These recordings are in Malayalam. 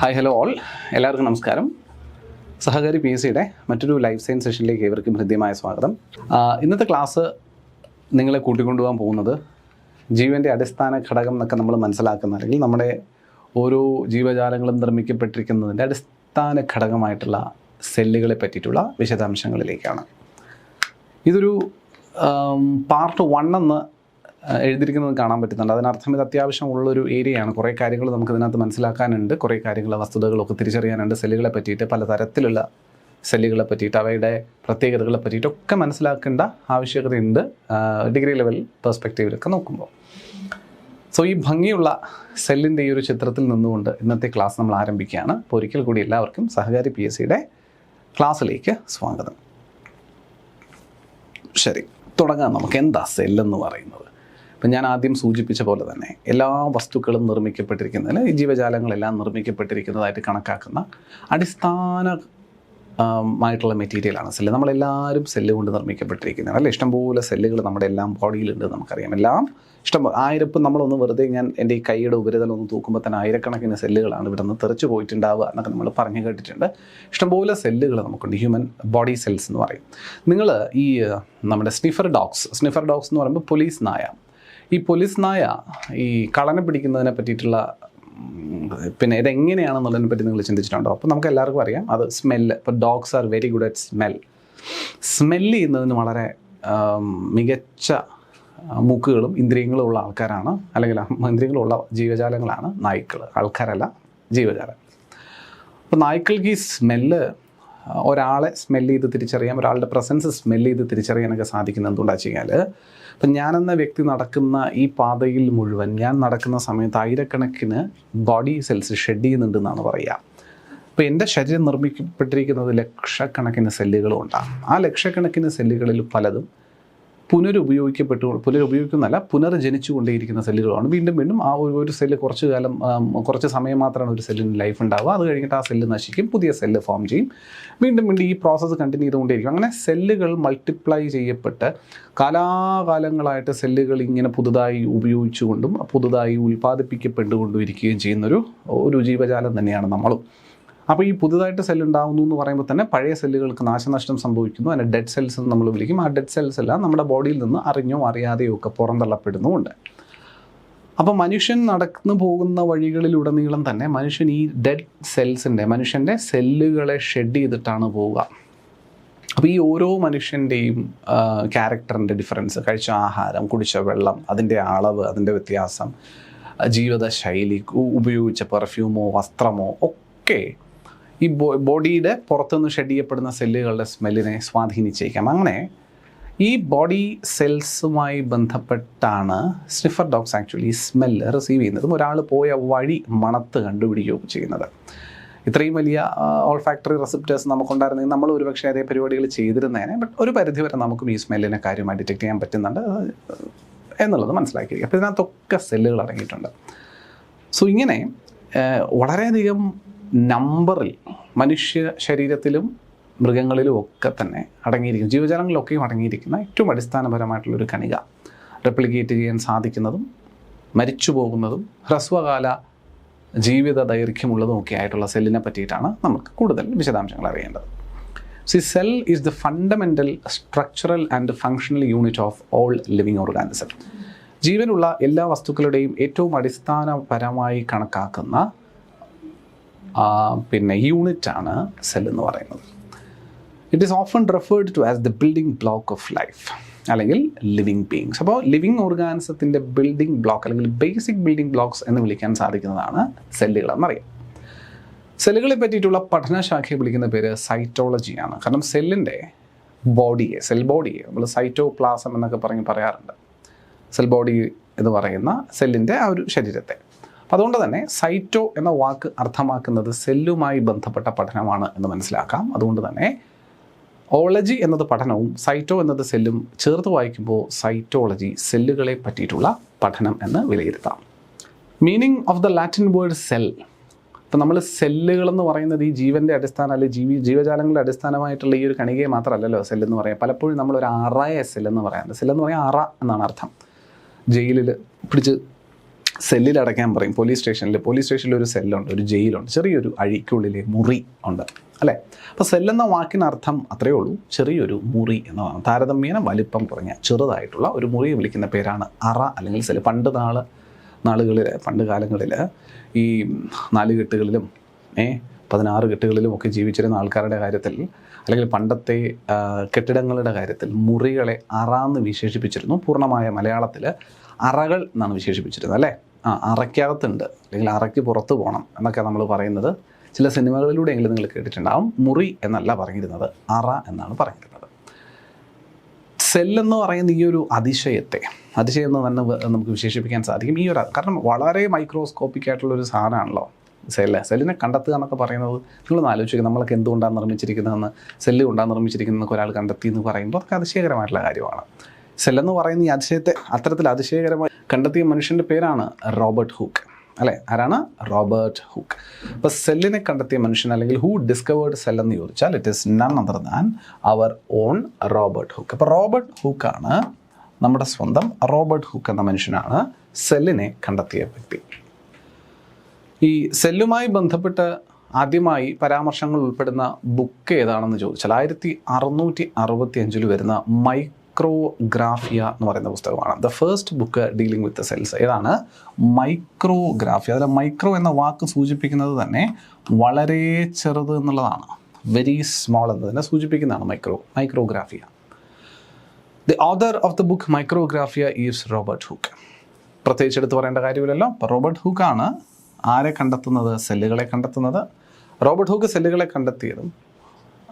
ഹായ് ഹലോ ഓൾ, എല്ലാവർക്കും നമസ്കാരം. സഹകാരി പി എസ് സിയുടെ മറ്റൊരു ലൈഫ് സയൻസ് സെഷനിലേക്ക് ഏവർക്കും ഹൃദ്യമായ സ്വാഗതം. ഇന്നത്തെ ക്ലാസ് നിങ്ങളെ കൂട്ടിക്കൊണ്ടുപോകാൻ പോകുന്നത് ജീവൻ്റെ അടിസ്ഥാന ഘടകം എന്നൊക്കെ നമ്മൾ മനസ്സിലാക്കുന്ന, അല്ലെങ്കിൽ നമ്മുടെ ഓരോ ജീവജാലങ്ങളും നിർമ്മിക്കപ്പെട്ടിരിക്കുന്നതിൻ്റെ അടിസ്ഥാന ഘടകമായിട്ടുള്ള സെല്ലുകളെ പറ്റിയിട്ടുള്ള വിശദാംശങ്ങളിലേക്കാണ്. ഇതൊരു പാർട്ട് 1 എന്ന് എഴുതിയിരിക്കുന്നത് കാണാൻ പറ്റുന്നുണ്ട്. അതിനർത്ഥം ഇത് അത്യാവശ്യമുള്ളൊരു ഏരിയയാണ്. കുറേ കാര്യങ്ങൾ നമുക്കിതിനകത്ത് മനസ്സിലാക്കാനുണ്ട്, കുറേ കാര്യങ്ങൾ, വസ്തുതകളൊക്കെ തിരിച്ചറിയാനുണ്ട്. സെല്ലുകളെ പറ്റിയിട്ട്, പലതരത്തിലുള്ള സെല്ലുകളെ പറ്റിയിട്ട്, അവയുടെ പ്രത്യേകതകളെ പറ്റിയിട്ടൊക്കെ മനസ്സിലാക്കേണ്ട ആവശ്യകതയുണ്ട് ഡിഗ്രി ലെവൽ പെർസ്പെക്റ്റീവിലൊക്കെ നോക്കുമ്പോൾ. സോ ഈ ഭംഗിയുള്ള സെല്ലിൻ്റെ ഈ ഒരു ചിത്രത്തിൽ നിന്നുകൊണ്ട് ഇന്നത്തെ ക്ലാസ് നമ്മൾ ആരംഭിക്കുകയാണ്. അപ്പോൾ ഒരിക്കൽ കൂടി എല്ലാവർക്കും സഹകാരി പി എസ് സിയുടെ ക്ലാസ്സിലേക്ക് സ്വാഗതം. ശരി, തുടങ്ങാം. നമുക്ക് എന്താ സെല്ലെന്ന് പറയുന്നത്? ഇപ്പം ഞാൻ ആദ്യം സൂചിപ്പിച്ച പോലെ തന്നെ എല്ലാ വസ്തുക്കളും നിർമ്മിക്കപ്പെട്ടിരിക്കുന്നതിന്, ഈ ജീവജാലങ്ങളെല്ലാം നിർമ്മിക്കപ്പെട്ടിരിക്കുന്നതായിട്ട് കണക്കാക്കുന്ന അടിസ്ഥാനമായിട്ടുള്ള മെറ്റീരിയലാണ് സെല്ല്. നമ്മളെല്ലാവരും സെല്ല് കൊണ്ട് നിർമ്മിക്കപ്പെട്ടിരിക്കുന്നത് അല്ലേ. ഇഷ്ടംപോലെ സെല്ലുകൾ നമ്മുടെ എല്ലാം ബോഡിയിലുണ്ട്, നമുക്കറിയാം. എല്ലാം ഇഷ്ടം ആയിരപ്പം നമ്മളൊന്ന് വെറുതെ ഞാൻ എൻ്റെ ഈ കൈയുടെ ഉപരിതലം ഒന്ന് തൂക്കുമ്പോൾ തന്നെ ആയിരക്കണക്കിന് സെല്ലുകളാണ് ഇവിടെ നിന്ന് തെറിച്ച് പോയിട്ടുണ്ടാവുക എന്നൊക്കെ നമ്മൾ പറഞ്ഞു കേട്ടിട്ടുണ്ട്. ഇഷ്ടംപോലെ സെല്ലുകൾ നമുക്കുണ്ട്, ഹ്യൂമൻ ബോഡി സെൽസ് എന്ന് പറയും. നിങ്ങൾ ഈ നമ്മുടെ സ്നിഫർ ഡോഗ്സ് എന്ന് പറയുമ്പോൾ പോലീസ് നായ, ഈ പോലീസ് നായ ഈ കളനെ പിടിക്കുന്നതിനെ പറ്റിയിട്ടുള്ള പിന്നെ ഇതെങ്ങനെയാണെന്നുള്ളതിനെ പറ്റി നിങ്ങൾ ചിന്തിച്ചിട്ടുണ്ടോ? അപ്പോൾ നമുക്ക് എല്ലാവർക്കും അറിയാം, അത് സ്മെല്ല്. ഇപ്പോൾ dogs are very good at smell ചെയ്യുന്നതിന് വളരെ മികച്ച മൂക്കുകളും ഇന്ദ്രിയങ്ങളും ഉള്ള ആൾക്കാരാണ്, അല്ലെങ്കിൽ ഇന്ദ്രിയങ്ങളുള്ള ജീവജാലങ്ങളാണ് നായ്ക്കൾ. ആൾക്കാരല്ല, ജീവജാലങ്ങൾ. അപ്പോൾ നായ്ക്കൾക്ക് ഈ സ്മെല്ല്, ഒരാളെ സ്മെല്ല് ചെയ്ത് തിരിച്ചറിയാം, ഒരാളുടെ പ്രസൻസ് സ്മെല്ല് ചെയ്ത് തിരിച്ചറിയാനൊക്കെ സാധിക്കുന്നത് എന്തുകൊണ്ടാണെന്ന് വെച്ച് കഴിഞ്ഞാൽ, ഇപ്പം ഞാനെന്ന വ്യക്തി നടക്കുന്ന ഈ പാതയിൽ മുഴുവൻ ഞാൻ നടക്കുന്ന സമയത്ത് ആയിരക്കണക്കിന് ബോഡി സെൽസ് ഷെഡ് ചെയ്യുന്നുണ്ടെന്നാണ് പറയുക. അപ്പോൾ എൻ്റെ ശരീരം നിർമ്മിക്കപ്പെട്ടിരിക്കുന്നത് ലക്ഷക്കണക്കിന് സെല്ലുകളും ഉണ്ടാകും. ആ ലക്ഷക്കണക്കിന് സെല്ലുകളിൽ പലതും പുനർജനിച്ചു കൊണ്ടേയിരിക്കുന്ന സെല്ലുകളാണ്. വീണ്ടും വീണ്ടും ആ ഒരു സെല്ല് കുറച്ച് സമയം മാത്രമാണ് ഒരു സെല്ലിന് ലൈഫ് ഉണ്ടാവുക. അത് കഴിഞ്ഞിട്ട് ആ സെല്ല് നശിക്കും, പുതിയ സെല്ല് ഫോം ചെയ്യും, വീണ്ടും വീണ്ടും ഈ പ്രോസസ്സ് കണ്ടിന്യൂ ചെയ്തുകൊണ്ടേയിരിക്കും. അങ്ങനെ സെല്ലുകൾ മൾട്ടിപ്ലൈ ചെയ്യപ്പെട്ട് കാലാകാലങ്ങളായിട്ട് സെല്ലുകൾ ഇങ്ങനെ പുതുതായി ഉപയോഗിച്ചുകൊണ്ടും പുതുതായി ഉൽപ്പാദിപ്പിക്കപ്പെട്ടുകൊണ്ടും ഇരിക്കുകയും ചെയ്യുന്നൊരു ജീവജാലം തന്നെയാണ് നമ്മളും. അപ്പോൾ ഈ പുതുതായിട്ട് സെല്ലുണ്ടാകുന്നു എന്ന് പറയുമ്പോൾ തന്നെ പഴയ സെല്ലുകൾക്ക് നാശനഷ്ടം സംഭവിക്കുന്നു. അതിനെ ഡെഡ് സെൽസ് എന്ന് നമ്മൾ വിളിക്കും. ആ ഡെഡ് സെൽസ് എല്ലാം നമ്മുടെ ബോഡിയിൽ നിന്ന് അറിഞ്ഞോ അറിയാതെയോ ഒക്കെ പുറന്തള്ളപ്പെടുന്നുമുണ്ട്. അപ്പോൾ മനുഷ്യൻ നടന്നു പോകുന്ന വഴികളിലുടനീളം തന്നെ മനുഷ്യൻ ഈ ഡെഡ് മനുഷ്യൻ്റെ സെല്ലുകളെ ഷെഡ് ചെയ്തിട്ടാണ് പോവുക. അപ്പോൾ ഈ ഓരോ മനുഷ്യൻ്റെയും ക്യാരക്ടറിൻ്റെ ഡിഫറൻസ്, കഴിച്ച ആഹാരം, കുടിച്ച വെള്ളം, അതിൻ്റെ അളവ്, അതിൻ്റെ വ്യത്യാസം, ജീവിതശൈലി, ഉപയോഗിച്ച പെർഫ്യൂമോ വസ്ത്രമോ ഒക്കെ ഈ ബോഡിയുടെ പുറത്തുനിന്ന് ഷെഡ് ചെയ്യപ്പെടുന്ന സെല്ലുകളുടെ സ്മെല്ലിനെ സ്വാധീനിച്ചേക്കാം. അങ്ങനെ ഈ ബോഡി സെൽസുമായി ബന്ധപ്പെട്ടാണ് sniffer dogs actually smell receive ചെയ്യുന്നതും ഒരാൾ പോയ വഴി മണത്ത് കണ്ടുപിടിക്കുകയും ചെയ്യുന്നത്. ഇത്രയും വലിയ ഓൾഫാക്ടറി റെസിപ്റ്റേഴ്സ് നമുക്കുണ്ടായിരുന്നെങ്കിൽ നമ്മൾ ഒരുപക്ഷെ അതേ പരിപാടികൾ ചെയ്തിരുന്നേനെ. ബട്ട് ഒരു പരിധിവരെ നമുക്കും ഈ സ്മെല്ലിനെ കാര്യമായി ഡിറ്റക്ട് ചെയ്യാൻ പറ്റുന്നുണ്ട് എന്നുള്ളത് മനസ്സിലാക്കിയിരിക്കും. അപ്പോൾ ഇതിനകത്തൊക്കെ സെല്ലുകൾ അടങ്ങിയിട്ടുണ്ട്. സോ ഇങ്ങനെ വളരെയധികം നമ്പറിൽ മനുഷ്യ ശരീരത്തിലും മൃഗങ്ങളിലും ഒക്കെ തന്നെ അടങ്ങിയിരിക്കും, ജീവജാലങ്ങളിലൊക്കെയും അടങ്ങിയിരിക്കുന്ന ഏറ്റവും അടിസ്ഥാനപരമായിട്ടുള്ളൊരു കണിക, റെപ്ലിക്കേറ്റ് ചെയ്യാൻ സാധിക്കുന്നതും മരിച്ചു പോകുന്നതും ഹ്രസ്വകാല ജീവിത ദൈർഘ്യമുള്ളതും ഒക്കെ ആയിട്ടുള്ള സെല്ലിനെ പറ്റിയിട്ടാണ് നമുക്ക് കൂടുതൽ വിശദാംശങ്ങൾ അറിയേണ്ടത്. Cell is the fundamental structural and functional unit of all living organism. ജീവനുള്ള എല്ലാ വസ്തുക്കളുടെയും ഏറ്റവും അടിസ്ഥാനപരമായി കണക്കാക്കുന്ന യൂണിറ്റാണ് സെൽ എന്ന് പറയുന്നത്. It is often referred to as the building block of life, അല്ലെങ്കിൽ ലിവിങ് ബീയിങ്സ്. അപ്പോൾ ലിവിങ് ഓർഗാനിസത്തിൻ്റെ ബിൽഡിംഗ് ബ്ലോക്ക്, അല്ലെങ്കിൽ ബേസിക് ബിൽഡിംഗ് ബ്ലോക്സ് എന്ന് വിളിക്കാൻ സാധിക്കുന്നതാണ് സെല്ലുകളെന്നറിയാം. സെല്ലുകളെ പറ്റിയിട്ടുള്ള പഠനശാഖയെ വിളിക്കുന്ന പേര് സൈറ്റോളജിയാണ്. കാരണം സെല്ലിൻ്റെ സെൽ ബോഡിയെ നമ്മൾ സൈറ്റോപ്ലാസം എന്നൊക്കെ പറയാറുണ്ട്. സെൽ ബോഡി എന്ന് പറയുന്ന സെല്ലിൻ്റെ ആ ഒരു ശരീരത്തെ. അതുകൊണ്ട് തന്നെ സൈറ്റോ എന്ന വാക്ക് അർത്ഥമാക്കുന്നത് സെല്ലുമായി ബന്ധപ്പെട്ട പഠനമാണ് എന്ന് മനസ്സിലാക്കാം. അതുകൊണ്ട് തന്നെ ഓളജി എന്നത് പഠനവും സൈറ്റോ എന്നത് സെല്ലും ചേർത്ത് വായിക്കുമ്പോൾ സൈറ്റോളജി, സെല്ലുകളെ പറ്റിയിട്ടുള്ള പഠനം എന്ന് വിലയിരുത്താം. Meaning of the Latin word cell. ഇപ്പം നമ്മൾ സെല്ലുകളെന്ന് പറയുന്നത് ഈ ജീവൻ്റെ അടിസ്ഥാനം, അല്ലെങ്കിൽ ജീവജാലങ്ങളുടെ അടിസ്ഥാനമായിട്ടുള്ള ഈ ഒരു കണികയെ മാത്രമല്ലല്ലോ സെല്ലെന്ന് പറയാം. പലപ്പോഴും നമ്മളൊരു അറയെ സെല്ലെന്ന് പറയാറുണ്ട്. സെല്ലെന്ന് പറയാൻ അറ എന്നാണ് അർത്ഥം. ജയിലിൽ പിടിച്ച് സെല്ലിൽ അടയ്ക്കാൻ പറയും. പോലീസ് സ്റ്റേഷനിൽ ഒരു സെല്ലുണ്ട്, ഒരു ജയിലുണ്ട്, ചെറിയൊരു അഴിക്കുള്ളിൽ മുറി ഉണ്ട് അല്ലേ. അപ്പോൾ സെല്ലെന്ന വാക്കിനർത്ഥം അത്രയേ ഉള്ളൂ, ചെറിയൊരു മുറി എന്നതാണ്. താരതമ്യേന വലിപ്പം കുറഞ്ഞ ചെറുതായിട്ടുള്ള ഒരു മുറിയെ വിളിക്കുന്ന പേരാണ് അറ അല്ലെങ്കിൽ സെല്ല്. പണ്ട് കാലങ്ങളിൽ ഈ 4 കെട്ടുകളിലും 16 കെട്ടുകളിലും ഒക്കെ ജീവിച്ചിരുന്ന ആൾക്കാരുടെ കാര്യത്തിൽ, അല്ലെങ്കിൽ പണ്ടത്തെ കെട്ടിടങ്ങളുടെ കാര്യത്തിൽ മുറികളെ അറ എന്ന് വിശേഷിപ്പിച്ചിരുന്നു. പൂർണ്ണമായ മലയാളത്തിൽ അറകൾ എന്നാണ് വിശേഷിപ്പിച്ചിരുന്നത് അല്ലേ. അറയ്ക്കകത്തുണ്ട് അല്ലെങ്കിൽ അറയ്ക്ക് പുറത്ത് പോകണം എന്നൊക്കെ നമ്മൾ പറയുന്നത് ചില സിനിമകളിലൂടെയെങ്കിലും നിങ്ങൾ കേട്ടിട്ടുണ്ടാവും. മുറി എന്നല്ല പറഞ്ഞിരുന്നത്, അറ എന്നാണ് പറഞ്ഞിരുന്നത്. സെല്ലെന്ന് പറയുന്ന ഈ ഒരു അതിശയം എന്ന് തന്നെ നമുക്ക് വിശേഷിപ്പിക്കാൻ സാധിക്കും. കാരണം വളരെ മൈക്രോസ്കോപ്പിക് ആയിട്ടുള്ളൊരു സാധനമാണല്ലോ സെല്ലിനെ കണ്ടെത്തുക എന്നൊക്കെ പറയുന്നത്. നിങ്ങളൊന്ന് ആലോചിക്കുക, നമ്മളൊക്കെ എന്തുകൊണ്ടാണ് നിർമ്മിച്ചിരിക്കുന്നതെന്ന്, സെല്ല് കൊണ്ടാണ് നിർമ്മിച്ചിരിക്കുന്നതെന്നൊക്കെ ഒരാൾ കണ്ടെത്തി എന്ന് പറയുമ്പോൾ അതൊക്കെ അതിശയകരമായിട്ടുള്ള കാര്യമാണ്. സെല്ലെന്ന് പറയുന്ന ഈ അത്തരത്തിൽ അതിശയകരമായി കണ്ടെത്തിയ മനുഷ്യൻ്റെ പേരാണ് റോബർട്ട് ഹൂക്ക് അല്ലേ. ആരാണ്? Robert Hooke. അപ്പോൾ സെല്ലിനെ കണ്ടെത്തിയ മനുഷ്യൻ, അല്ലെങ്കിൽ ഹൂ ഡിസ്കവേർഡ് സെൽ എന്ന് ചോദിച്ചാൽ it is none other than our own Robert Hooke. അപ്പോൾ റോബർട്ട് ഹൂക്കാണ് നമ്മുടെ സ്വന്തം റോബർട്ട് ഹൂക്ക് എന്ന മനുഷ്യനാണ് സെല്ലിനെ കണ്ടെത്തിയ വ്യക്തി. ഈ സെല്ലുമായി ബന്ധപ്പെട്ട് ആദ്യമായി പരാമർശങ്ങൾ ഉൾപ്പെടുന്ന ബുക്ക് ഏതാണെന്ന് ചോദിച്ചാൽ 1665 വരുന്ന മൈക്രോഗ്രാഫിയ എന്ന് പറയുന്ന പുസ്തകമാണ്. The first book dealing with cells. ഏതാണ്? മൈക്രോഗ്രാഫിയ. അതിൽ മൈക്രോ എന്ന വാക്ക് സൂചിപ്പിക്കുന്നത് തന്നെ വളരെ ചെറുത് എന്നുള്ളതാണ്. വെരി സ്മോൾ എന്നതിനെ സൂചിപ്പിക്കുന്നതാണ് Micrographia. The author of the book Micrographia is Robert hook. പ്രത്യേകിച്ച് എടുത്ത് പറയേണ്ട കാര്യമില്ലല്ലോ. റോബർട്ട് ഹൂക്കാണ് ആരെ കണ്ടെത്തുന്നത്? സെല്ലുകളെ കണ്ടെത്തുന്നത്. റോബർട്ട് ഹൂക്ക് സെല്ലുകളെ കണ്ടെത്തിയതും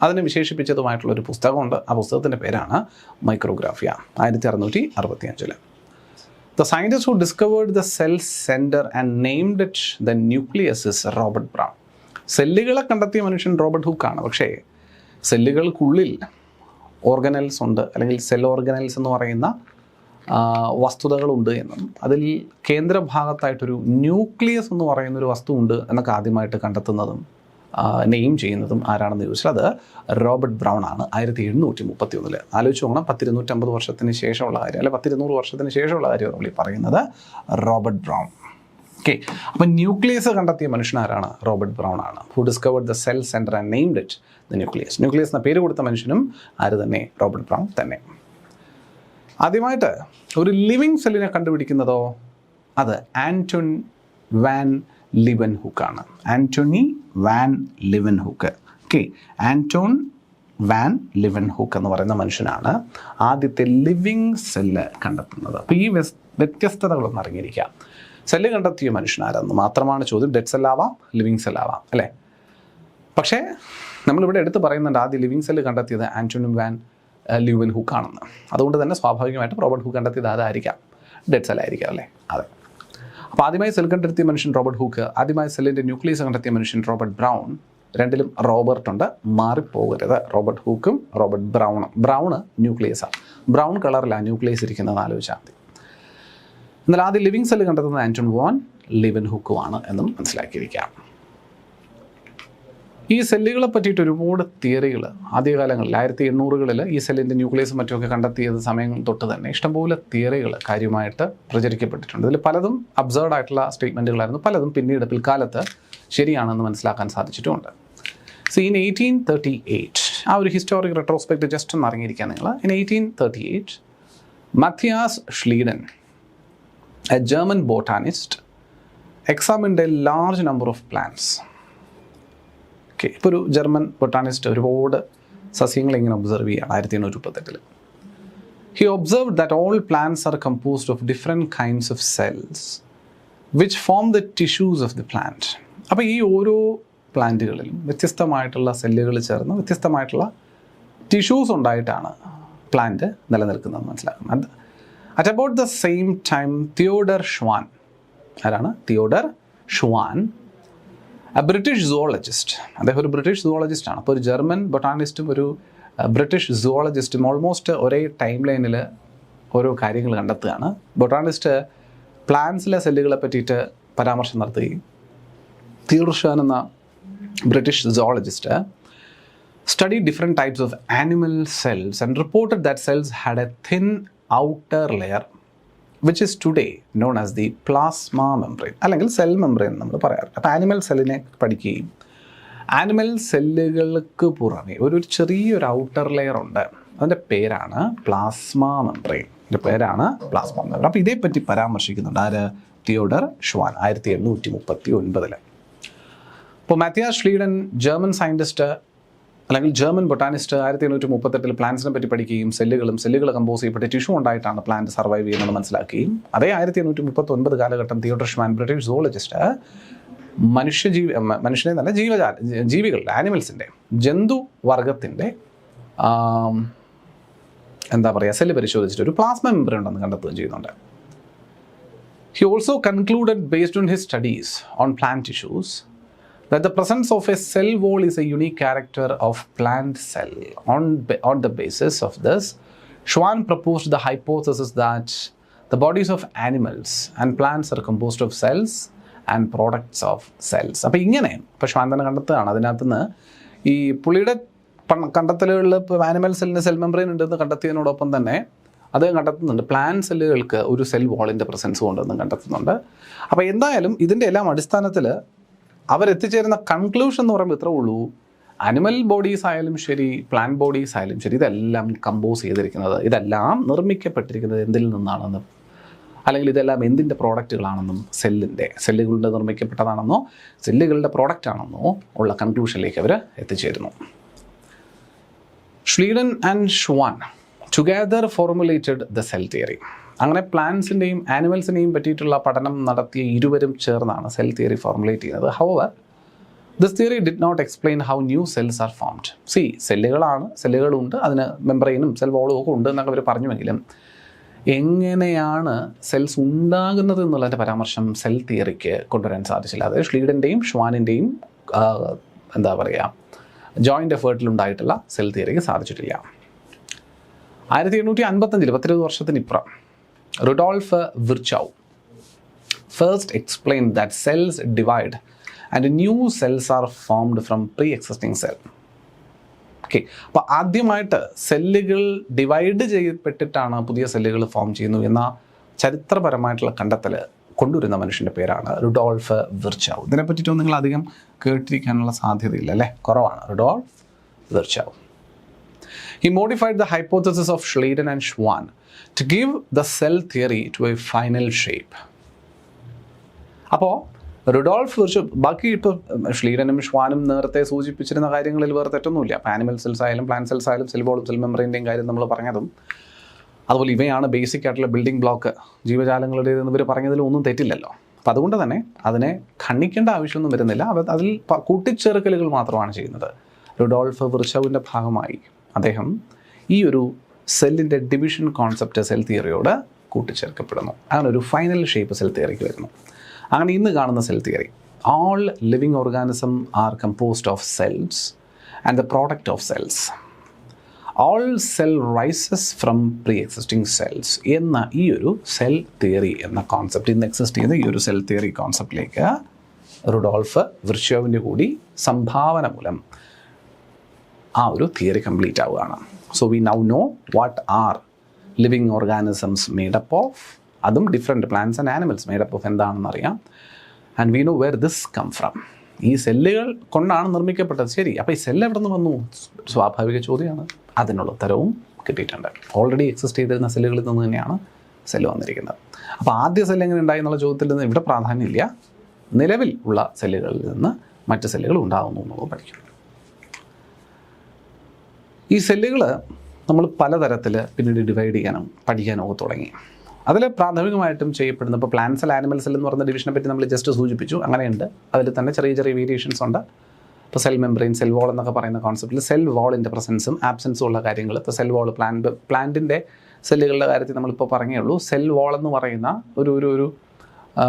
അതിനെ വിശേഷിപ്പിച്ചതുമായിട്ടുള്ളൊരു പുസ്തകമുണ്ട്. ആ പുസ്തകത്തിൻ്റെ പേരാണ് Micrographia. 1665. The scientist who discovered the cell centre and named it the nucleus is Robert brown. സെല്ലുകളെ കണ്ടെത്തിയ മനുഷ്യൻ റോബർട്ട് ഹൂക്കാണ്. പക്ഷേ സെല്ലുകൾക്കുള്ളിൽ ഓർഗനൽസ് ഉണ്ട്, അല്ലെങ്കിൽ സെൽ ഓർഗനൽസ് എന്ന് പറയുന്ന വസ്തുതകളുണ്ട് എന്നും അതിൽ കേന്ദ്രഭാഗത്തായിട്ടൊരു ന്യൂക്ലിയസ് എന്ന് പറയുന്നൊരു വസ്തു ഉണ്ട് എന്നൊക്കെ ആദ്യമായിട്ട് കണ്ടെത്തുന്നതും നെയിം ചെയ്യുന്നതും ആരാണെന്ന് ചോദിച്ചാൽ അത് റോബർട്ട് ബ്രൗൺ ആണ്. 1731. ആലോചിച്ച് നോക്കണം, 1250 വർഷത്തിന് ശേഷമുള്ള കാര്യം, അല്ലെ 1200 വർഷത്തിന് ശേഷമുള്ള കാര്യം നമ്മൾ പറയുന്നത് റോബർട്ട് ബ്രൗൺ. ഓക്കെ, അപ്പം ന്യൂക്ലിയസ് കണ്ടെത്തിയ മനുഷ്യൻ ആരാണ്? റോബർട്ട് ബ്രൗൺ ആണ്. Who discovered the cell centre and named it the nucleus. Nucleus എന്ന പേര് കൊടുത്ത മനുഷ്യനും ആര് തന്നെ? റോബർട്ട് ബ്രൗൺ തന്നെ. ആദ്യമായിട്ട് ഒരു ലിവിങ് സെല്ലിനെ കണ്ടുപിടിക്കുന്നതോ അത് ആന്റോൺ വാൻ ലിവൻഹൂക്കാണ്. Antony van Leeuwenhoek. Okay, Anton van Leeuwenhoek എന്ന് പറയുന്ന മനുഷ്യനാണ് ആദ്യത്തെ ലിവിങ് സെല്ല് കണ്ടെത്തുന്നത്. അപ്പോൾ ഈ വ്യത്യസ്തതകളൊന്നും അറിഞ്ഞിരിക്കാം. സെല്ല് കണ്ടെത്തിയ മനുഷ്യനാരെന്ന് മാത്രമാണ് ചോദ്യം. ഡെഡ് സെല്ലാവാം, ലിവിങ് സെല്ലാവാം അല്ലേ. പക്ഷേ നമ്മളിവിടെ എടുത്ത് പറയുന്നുണ്ട് ആദ്യം ലിവിങ് സെല്ല് കണ്ടെത്തിയത് ആന്റോണി വാൻ ലിവൻഹൂക്ക് ആണെന്ന്. അതുകൊണ്ട് തന്നെ സ്വാഭാവികമായിട്ടും റോബർട്ട് ഹൂക്ക് കണ്ടെത്തിയത് അതായിരിക്കാം, ഡെഡ് സെല്ലായിരിക്കാം അല്ലേ. അതെ. അപ്പോൾ ആദ്യമായി സെൽ കണ്ടെത്തിയ മനുഷ്യൻ റോബർട്ട് ഹൂക്ക്, ആദ്യമായി സെല്ലിൻ്റെ ന്യൂക്ലിയസ് കണ്ടെത്തിയ മനുഷ്യൻ റോബർട്ട് ബ്രൗൺ. രണ്ടിലും റോബർട്ട് ഉണ്ട്, മാറിപ്പോകരുത്. റോബർട്ട് ഹൂക്കും റോബർട്ട് ബ്രൗണും. ബ്രൗണ് ന്യൂക്ലിയസാണ്, ബ്രൗൺ കളറിലാണ് ന്യൂക്ലിയസ് ഇരിക്കുന്നത് ആലോചിച്ചാൽ മതി. എന്നാൽ ആദ്യം ലിവിങ് സെല്ല് കണ്ടെത്തുന്നത് ആന്റോൺ വാൻ ലിവൻഹൂക്കുമാണ് എന്നും മനസ്സിലാക്കിയിരിക്കാം. ഈ സെല്ലുകളെ പറ്റിയിട്ട് ഒരുപാട് തിയറികൾ ആദ്യകാലങ്ങളിൽ 1800-കളിൽ ഈ സെല്ലിൻ്റെ ന്യൂക്ലിയസും മറ്റുമൊക്കെ കണ്ടെത്തിയത് സമയം തൊട്ട് തന്നെ ഇഷ്ടംപോലെ തിയറികൾ കാര്യമായിട്ട് പ്രചരിക്കപ്പെട്ടിട്ടുണ്ട്. ഇതിൽ പലതും അബ്സർവ്ഡ് ആയിട്ടുള്ള സ്റ്റേറ്റ്മെൻറ്റുകളായിരുന്നു, പലതും പിന്നീട് പിൽക്കാലത്ത് ശരിയാണെന്ന് മനസ്സിലാക്കാൻ സാധിച്ചിട്ടുമുണ്ട്. സോ ഇൻ 1838 ആ ഒരു ഹിസ്റ്റോറിക് റെട്രോസ്പെക്ട് ജസ്റ്റ് ഒന്ന് അറിഞ്ഞിരിക്കാൻ നിങ്ങൾ. In 1838 Matthias Schleiden, a German botanist, examined a large number of plants. Okay, ഇപ്പോൾ ഒരു ജർമ്മൻ ബൊട്ടാനിസ്റ്റ് ഒരുപാട് സസ്യങ്ങൾ ഇങ്ങനെ ഒബ്സർവ് ചെയ്യുകയാണ് 1838. He observed that all plants R composed of different kinds of cells which form the tissues of the plant. അപ്പോൾ ഈ ഓരോ പ്ലാന്റുകളിലും വ്യത്യസ്തമായിട്ടുള്ള സെല്ലുകൾ ചേർന്ന് വ്യത്യസ്തമായിട്ടുള്ള ടിഷ്യൂസ് ഉണ്ടായിട്ടാണ് പ്ലാന്റ് നിലനിൽക്കുന്നതെന്ന് മനസ്സിലാക്കുന്നത്. At about the same time Theodor Schwann, ആരാണ്? Theodor Schwann, a British zoologist. അദ്ദേഹം ഒരു ബ്രിട്ടീഷ് സുവോളജിസ്റ്റാണ്. അപ്പോൾ ഒരു ജർമ്മൻ ബൊട്ടാനിസ്റ്റും ഒരു ബ്രിട്ടീഷ് സുവോളജിസ്റ്റും ഓൾമോസ്റ്റ് ഒരേ ടൈം ലൈനിൽ ഓരോ കാര്യങ്ങൾ കണ്ടെത്തുകയാണ്. ബൊട്ടാനിസ്റ്റ് പ്ലാന്റ്സിലെ സെല്ലുകളെ പറ്റിയിട്ട് പരാമർശം നടത്തുകയും തിയോഡർ ഷ്വാൻ എന്ന British zoologist studied different types of animal cells and reported that cells had a thin outer layer which is today known as the plasma membrane അല്ലെങ്കിൽ സെൽ മെംബ്രെയിൻ നമ്മൾ പറയാറുണ്ട്. അപ്പോൾ ആനിമൽ സെല്ലിനെ പഠിക്കുകയും ആനിമൽ സെല്ലുകൾക്ക് പുറമെ ഒരു ചെറിയൊരു ഔട്ടർ ലെയർ ഉണ്ട്, അതിൻ്റെ പേരാണ് പ്ലാസ്മ മെംബ്രെയിൻ. ഇതിൻ്റെ പേരാണ് പ്ലാസ്മ മെംബ്രെയിൻ. അപ്പോൾ ഇതേപ്പറ്റി പരാമർശിക്കുന്നുണ്ട് ആര്? Theodore Schwann 1839. അപ്പോൾ മാത്തിയാസ് ഷ്ലീഡൻ ജർമ്മൻ സയൻറ്റിസ്റ്റ് അല്ലെങ്കിൽ ജർമ്മൻ ബൊട്ടാനിസ്റ്റ് 1838 പ്ലാന്റ്സിനെ പറ്റി പഠിക്കുകയും സെല്ലുകൾ കമ്പോസ് ചെയ്യപ്പെട്ട ടിഷ്യൂ ഉണ്ടായിട്ടാണ് പ്ലാന്റ് സർവൈവ് ചെയ്യുന്നത് മനസ്സിലാക്കുകയും അതേ 1839 കാലഘട്ടം തിയോഡർ ഷ്വാൻ ബ്രിട്ടീഷ് സുവോളജിസ്റ്റ് മനുഷ്യനെ തന്നെ ജീവികളുടെ ആനിമൽസിൻ്റെ ജന്തുവർഗത്തിൻ്റെ എന്താ പറയുക സെല്ല് പരിശോധിച്ചിട്ട് ഒരു പ്ലാസ്മ മെംബ്രെയിൻ ഉണ്ടെന്ന് കണ്ടെത്തുകയും ചെയ്യുന്നുണ്ട്. He also concluded based on his studies on plant tissues that the presence of a cell wall is a unique character of plant cell. On the basis of this, Schwann proposed the hypothesis that the bodies of animals and plants are composed of cells and products of cells. അപ്പോൾ ഇങ്ങനെ ഇപ്പോൾ ഷ്വാൻ തന്നെ കണ്ടെത്തുകയാണ്. അതിനകത്തുനിന്ന് ഈ പുള്ളിയുടെ കണ്ടെത്തലുകളിൽ ഇപ്പോൾ ആനിമൽ സെല്ലിന് സെൽ മെംബ്രെയിൻ ഉണ്ടെന്ന് കണ്ടെത്തിയതിനോടൊപ്പം തന്നെ അദ്ദേഹം കണ്ടെത്തുന്നുണ്ട് പ്ലാന്റ് സെല്ലുകൾക്ക് ഒരു സെൽ വാളിൻ്റെ പ്രസൻസ് ഉണ്ടെന്ന് കണ്ടെത്തുന്നുണ്ട്. അപ്പോൾ എന്തായാലും ഇതിൻ്റെ എല്ലാം അടിസ്ഥാനത്തിൽ അവരെത്തിച്ചേരുന്ന കൺക്ലൂഷൻ എന്ന് പറയുമ്പോൾ ഇത്രേ ഉള്ളൂ, അനിമൽ ബോഡീസ് ആയാലും ശരി പ്ലാന്റ് ബോഡീസ് ആയാലും ശരി ഇതെല്ലാം കമ്പോസ് ചെയ്തിരിക്കുന്നത്, ഇതെല്ലാം നിർമ്മിക്കപ്പെട്ടിരിക്കുന്നത് എന്തിൽ നിന്നാണെന്നും അല്ലെങ്കിൽ ഇതെല്ലാം എന്തിൻ്റെ പ്രോഡക്റ്റുകളാണെന്നും സെല്ലുകളുടെ നിർമ്മിക്കപ്പെട്ടതാണെന്നോ സെല്ലുകളുടെ പ്രോഡക്റ്റ് ആണെന്നോ ഉള്ള കൺക്ലൂഷനിലേക്ക് അവർ എത്തിച്ചേരുന്നു. Schleiden and Schwann together formulated the cell theory. അങ്ങനെ പ്ലാന്റ്സിൻ്റെയും ആനിമൽസിനെയും പറ്റിയിട്ടുള്ള പഠനം നടത്തിയ ഇരുവരും ചേർന്നാണ് സെൽ തിയറി ഫോർമുലേറ്റ് ചെയ്യുന്നത്. However this theory did not explain how new cells are formed. സെല്ലുകളുണ്ട്, അതിന് മെംബ്രെയിനും സെൽ വോളും ഒക്കെ ഉണ്ട് എന്നൊക്കെ അവർ പറഞ്ഞുവെങ്കിലും എങ്ങനെയാണ് സെൽസ് ഉണ്ടാകുന്നത് എന്നുള്ളതിൻ്റെ പരാമർശം സെൽ തിയറിക്ക് കൊണ്ടുവരാൻ സാധിച്ചില്ല. അതായത് ഷ്ലീഡൻ്റെയും ഷ്വാനിൻ്റെയും എന്താ പറയുക ജോയിൻ്റ് എഫേർട്ടിലുണ്ടായിട്ടുള്ള സെൽ തിയറിക്ക് സാധിച്ചിട്ടില്ല. 1855 10 വർഷത്തിനിപ്പുറം Rudolf Virchow first explained that cells divide and new cells are formed from pre existing cell. Okay, അപ്പോൾ ആദ്യമായിട്ട് സെല്ലുകൾ ഡിവൈഡ് ചെയ്യപ്പെട്ടിട്ടാണ് പുതിയ സെല്ലുകൾ ഫോം ചെയ്യുന്നു എന്ന ചരിത്രപരമായിട്ടുള്ള കണ്ടെത്തൽ കൊണ്ടുവരുന്ന മനുഷ്യൻ്റെ പേരാണ് റുഡോൾഫ് വിർച്ചൗ. ഇതിനെ പറ്റിയിട്ടൊന്നും നിങ്ങൾ അധികം കേട്ടിരിക്കാനുള്ള സാധ്യതയില്ല അല്ലേ, കുറവാണ്. Rudolf വിർച്ചൗ. He modified the hypothesis of Schleiden and Schwann to give the cell theory to a final shape. അപ്പോൾ റുഡോൾഫ് വിർച്ചൗ ബാക്കി ഇപ്പോൾ ഷ്ലീഡനും ഷ്വാനും നേരത്തെ സൂചിപ്പിച്ചിരുന്ന കാര്യങ്ങളിൽ വേറെ തെറ്റൊന്നുമില്ല. അപ്പോൾ ആനിമൽ സെൽസ് ആയാലും പ്ലാന്റ് സെൽസ് ആയാലും സെൽ വോളും സെൽ മെംബ്രെയിൻ്റെയും കാര്യം നമ്മൾ പറഞ്ഞതും അതുപോലെ ഇവയാണ് ബേസിക് ആയിട്ടുള്ള ബിൽഡിംഗ് ബ്ലോക്ക് ജീവജാലങ്ങളുടേതെന്ന് ഇവർ പറഞ്ഞതിൽ ഒന്നും തെറ്റില്ലല്ലോ. അപ്പോൾ അതുകൊണ്ട് തന്നെ അതിനെ ഖണ്ഡിക്കേണ്ട ആവശ്യമൊന്നും വരുന്നില്ല. അതിൽ കൂട്ടിച്ചേർക്കലുകൾ മാത്രമാണ് ചെയ്യുന്നത്. റുഡോൾഫ് വിർച്ചൗവിൻ്റെ ഭാഗമായി അദ്ദേഹം ഈ ഒരു സെല്ലിൻ്റെ ഡിവിഷൻ കോൺസെപ്റ്റ് സെൽ തിയറിയോട് കൂട്ടിച്ചേർക്കപ്പെടുന്നു. അങ്ങനെ ഒരു ഫൈനൽ ഷേപ്പ് സെൽ തിയറിക്ക് വരുന്നു. അങ്ങനെ ഇന്ന് കാണുന്ന cell theory, all living organism are composed of cells and the product of cells, all cell rises from pre existing cells എന്ന ഈ ഒരു സെൽ തിയറി എന്ന കോൺസെപ്റ്റ്, ഇന്ന് എക്സിസ്റ്റ് ചെയ്യുന്ന ഈ ഒരു സെൽ തിയറി കോൺസെപ്റ്റിലേക്ക് റുഡോൾഫ് വിർച്ചൗവിൻ്റെ കൂടി സംഭാവന മൂലം ആ ഒരു തിയറി കംപ്ലീറ്റ് ആവുകയാണ്. So we now know what are living organisms made up of, അതും different plants and animals made up of എന്താണെന്ന് അറിയാം. And we know where this come from. ഈ സെല്ലുകൾ കൊണ്ടാണ് നിർമ്മിക്കപ്പെട്ടത്. ശരി, അപ്പോൾ ഈ സെല്ല് എവിടെ നിന്ന് വന്നു? സ്വാഭാവിക ചോദ്യമാണ്. അതിനുള്ള ഉത്തരവും കിട്ടിയിട്ടുണ്ട്. ഓൾറെഡി എക്സിസ്റ്റ് ചെയ്തിരുന്ന സെല്ലുകളിൽ നിന്ന് തന്നെയാണ് സെല്ല് വന്നിരിക്കുന്നത്. അപ്പോൾ ആദ്യ സെല്ല് എങ്ങനെ ഉണ്ടായി എന്നുള്ള ചോദ്യത്തിൽ നിന്ന് ഇവിടെ പ്രാധാന്യമില്ല. നിലവിൽ ഉള്ള സെല്ലുകളിൽ നിന്ന് മറ്റ് സെല്ലുകൾ ഉണ്ടാകുന്നു എന്നുള്ളത് പഠിക്കും. ഈ സെല്ലുകൾ നമ്മൾ പലതരത്തിൽ പിന്നീട് ഡിവൈഡ് ചെയ്യാനും പഠിക്കാനും ഒക്കെ തുടങ്ങി. അതിൽ പ്രാഥമികമായിട്ടും ചെയ്യപ്പെടുന്ന ഇപ്പോൾ പ്ലാന്റ് സെൽ ആനിമൽ സെൽ എന്ന് പറയുന്ന ഡിവിഷനെ പറ്റി നമ്മൾ ജസ്റ്റ് സൂചിപ്പിച്ചു. അങ്ങനെയുണ്ട്. അതിൽ തന്നെ ചെറിയ ചെറിയ വേരിയേഷൻസ് ഉണ്ട്. ഇപ്പോൾ സെൽ മെംബ്രെയിൻ, സെൽ വോൾ എന്നൊക്കെ പറയുന്ന കോൺസെപ്റ്റിൽ സെൽ വോളിൻ്റെ പ്രസൻസും ആബ്സെൻസും ഉള്ള കാര്യങ്ങൾ. ഇപ്പോൾ സെൽ വോൾ പ്ലാന്റിൻ്റെ സെല്ലുകളുടെ കാര്യത്തിൽ നമ്മളിപ്പോൾ പറഞ്ഞേ ഉള്ളൂ. സെൽ വോൾ എന്ന് പറയുന്ന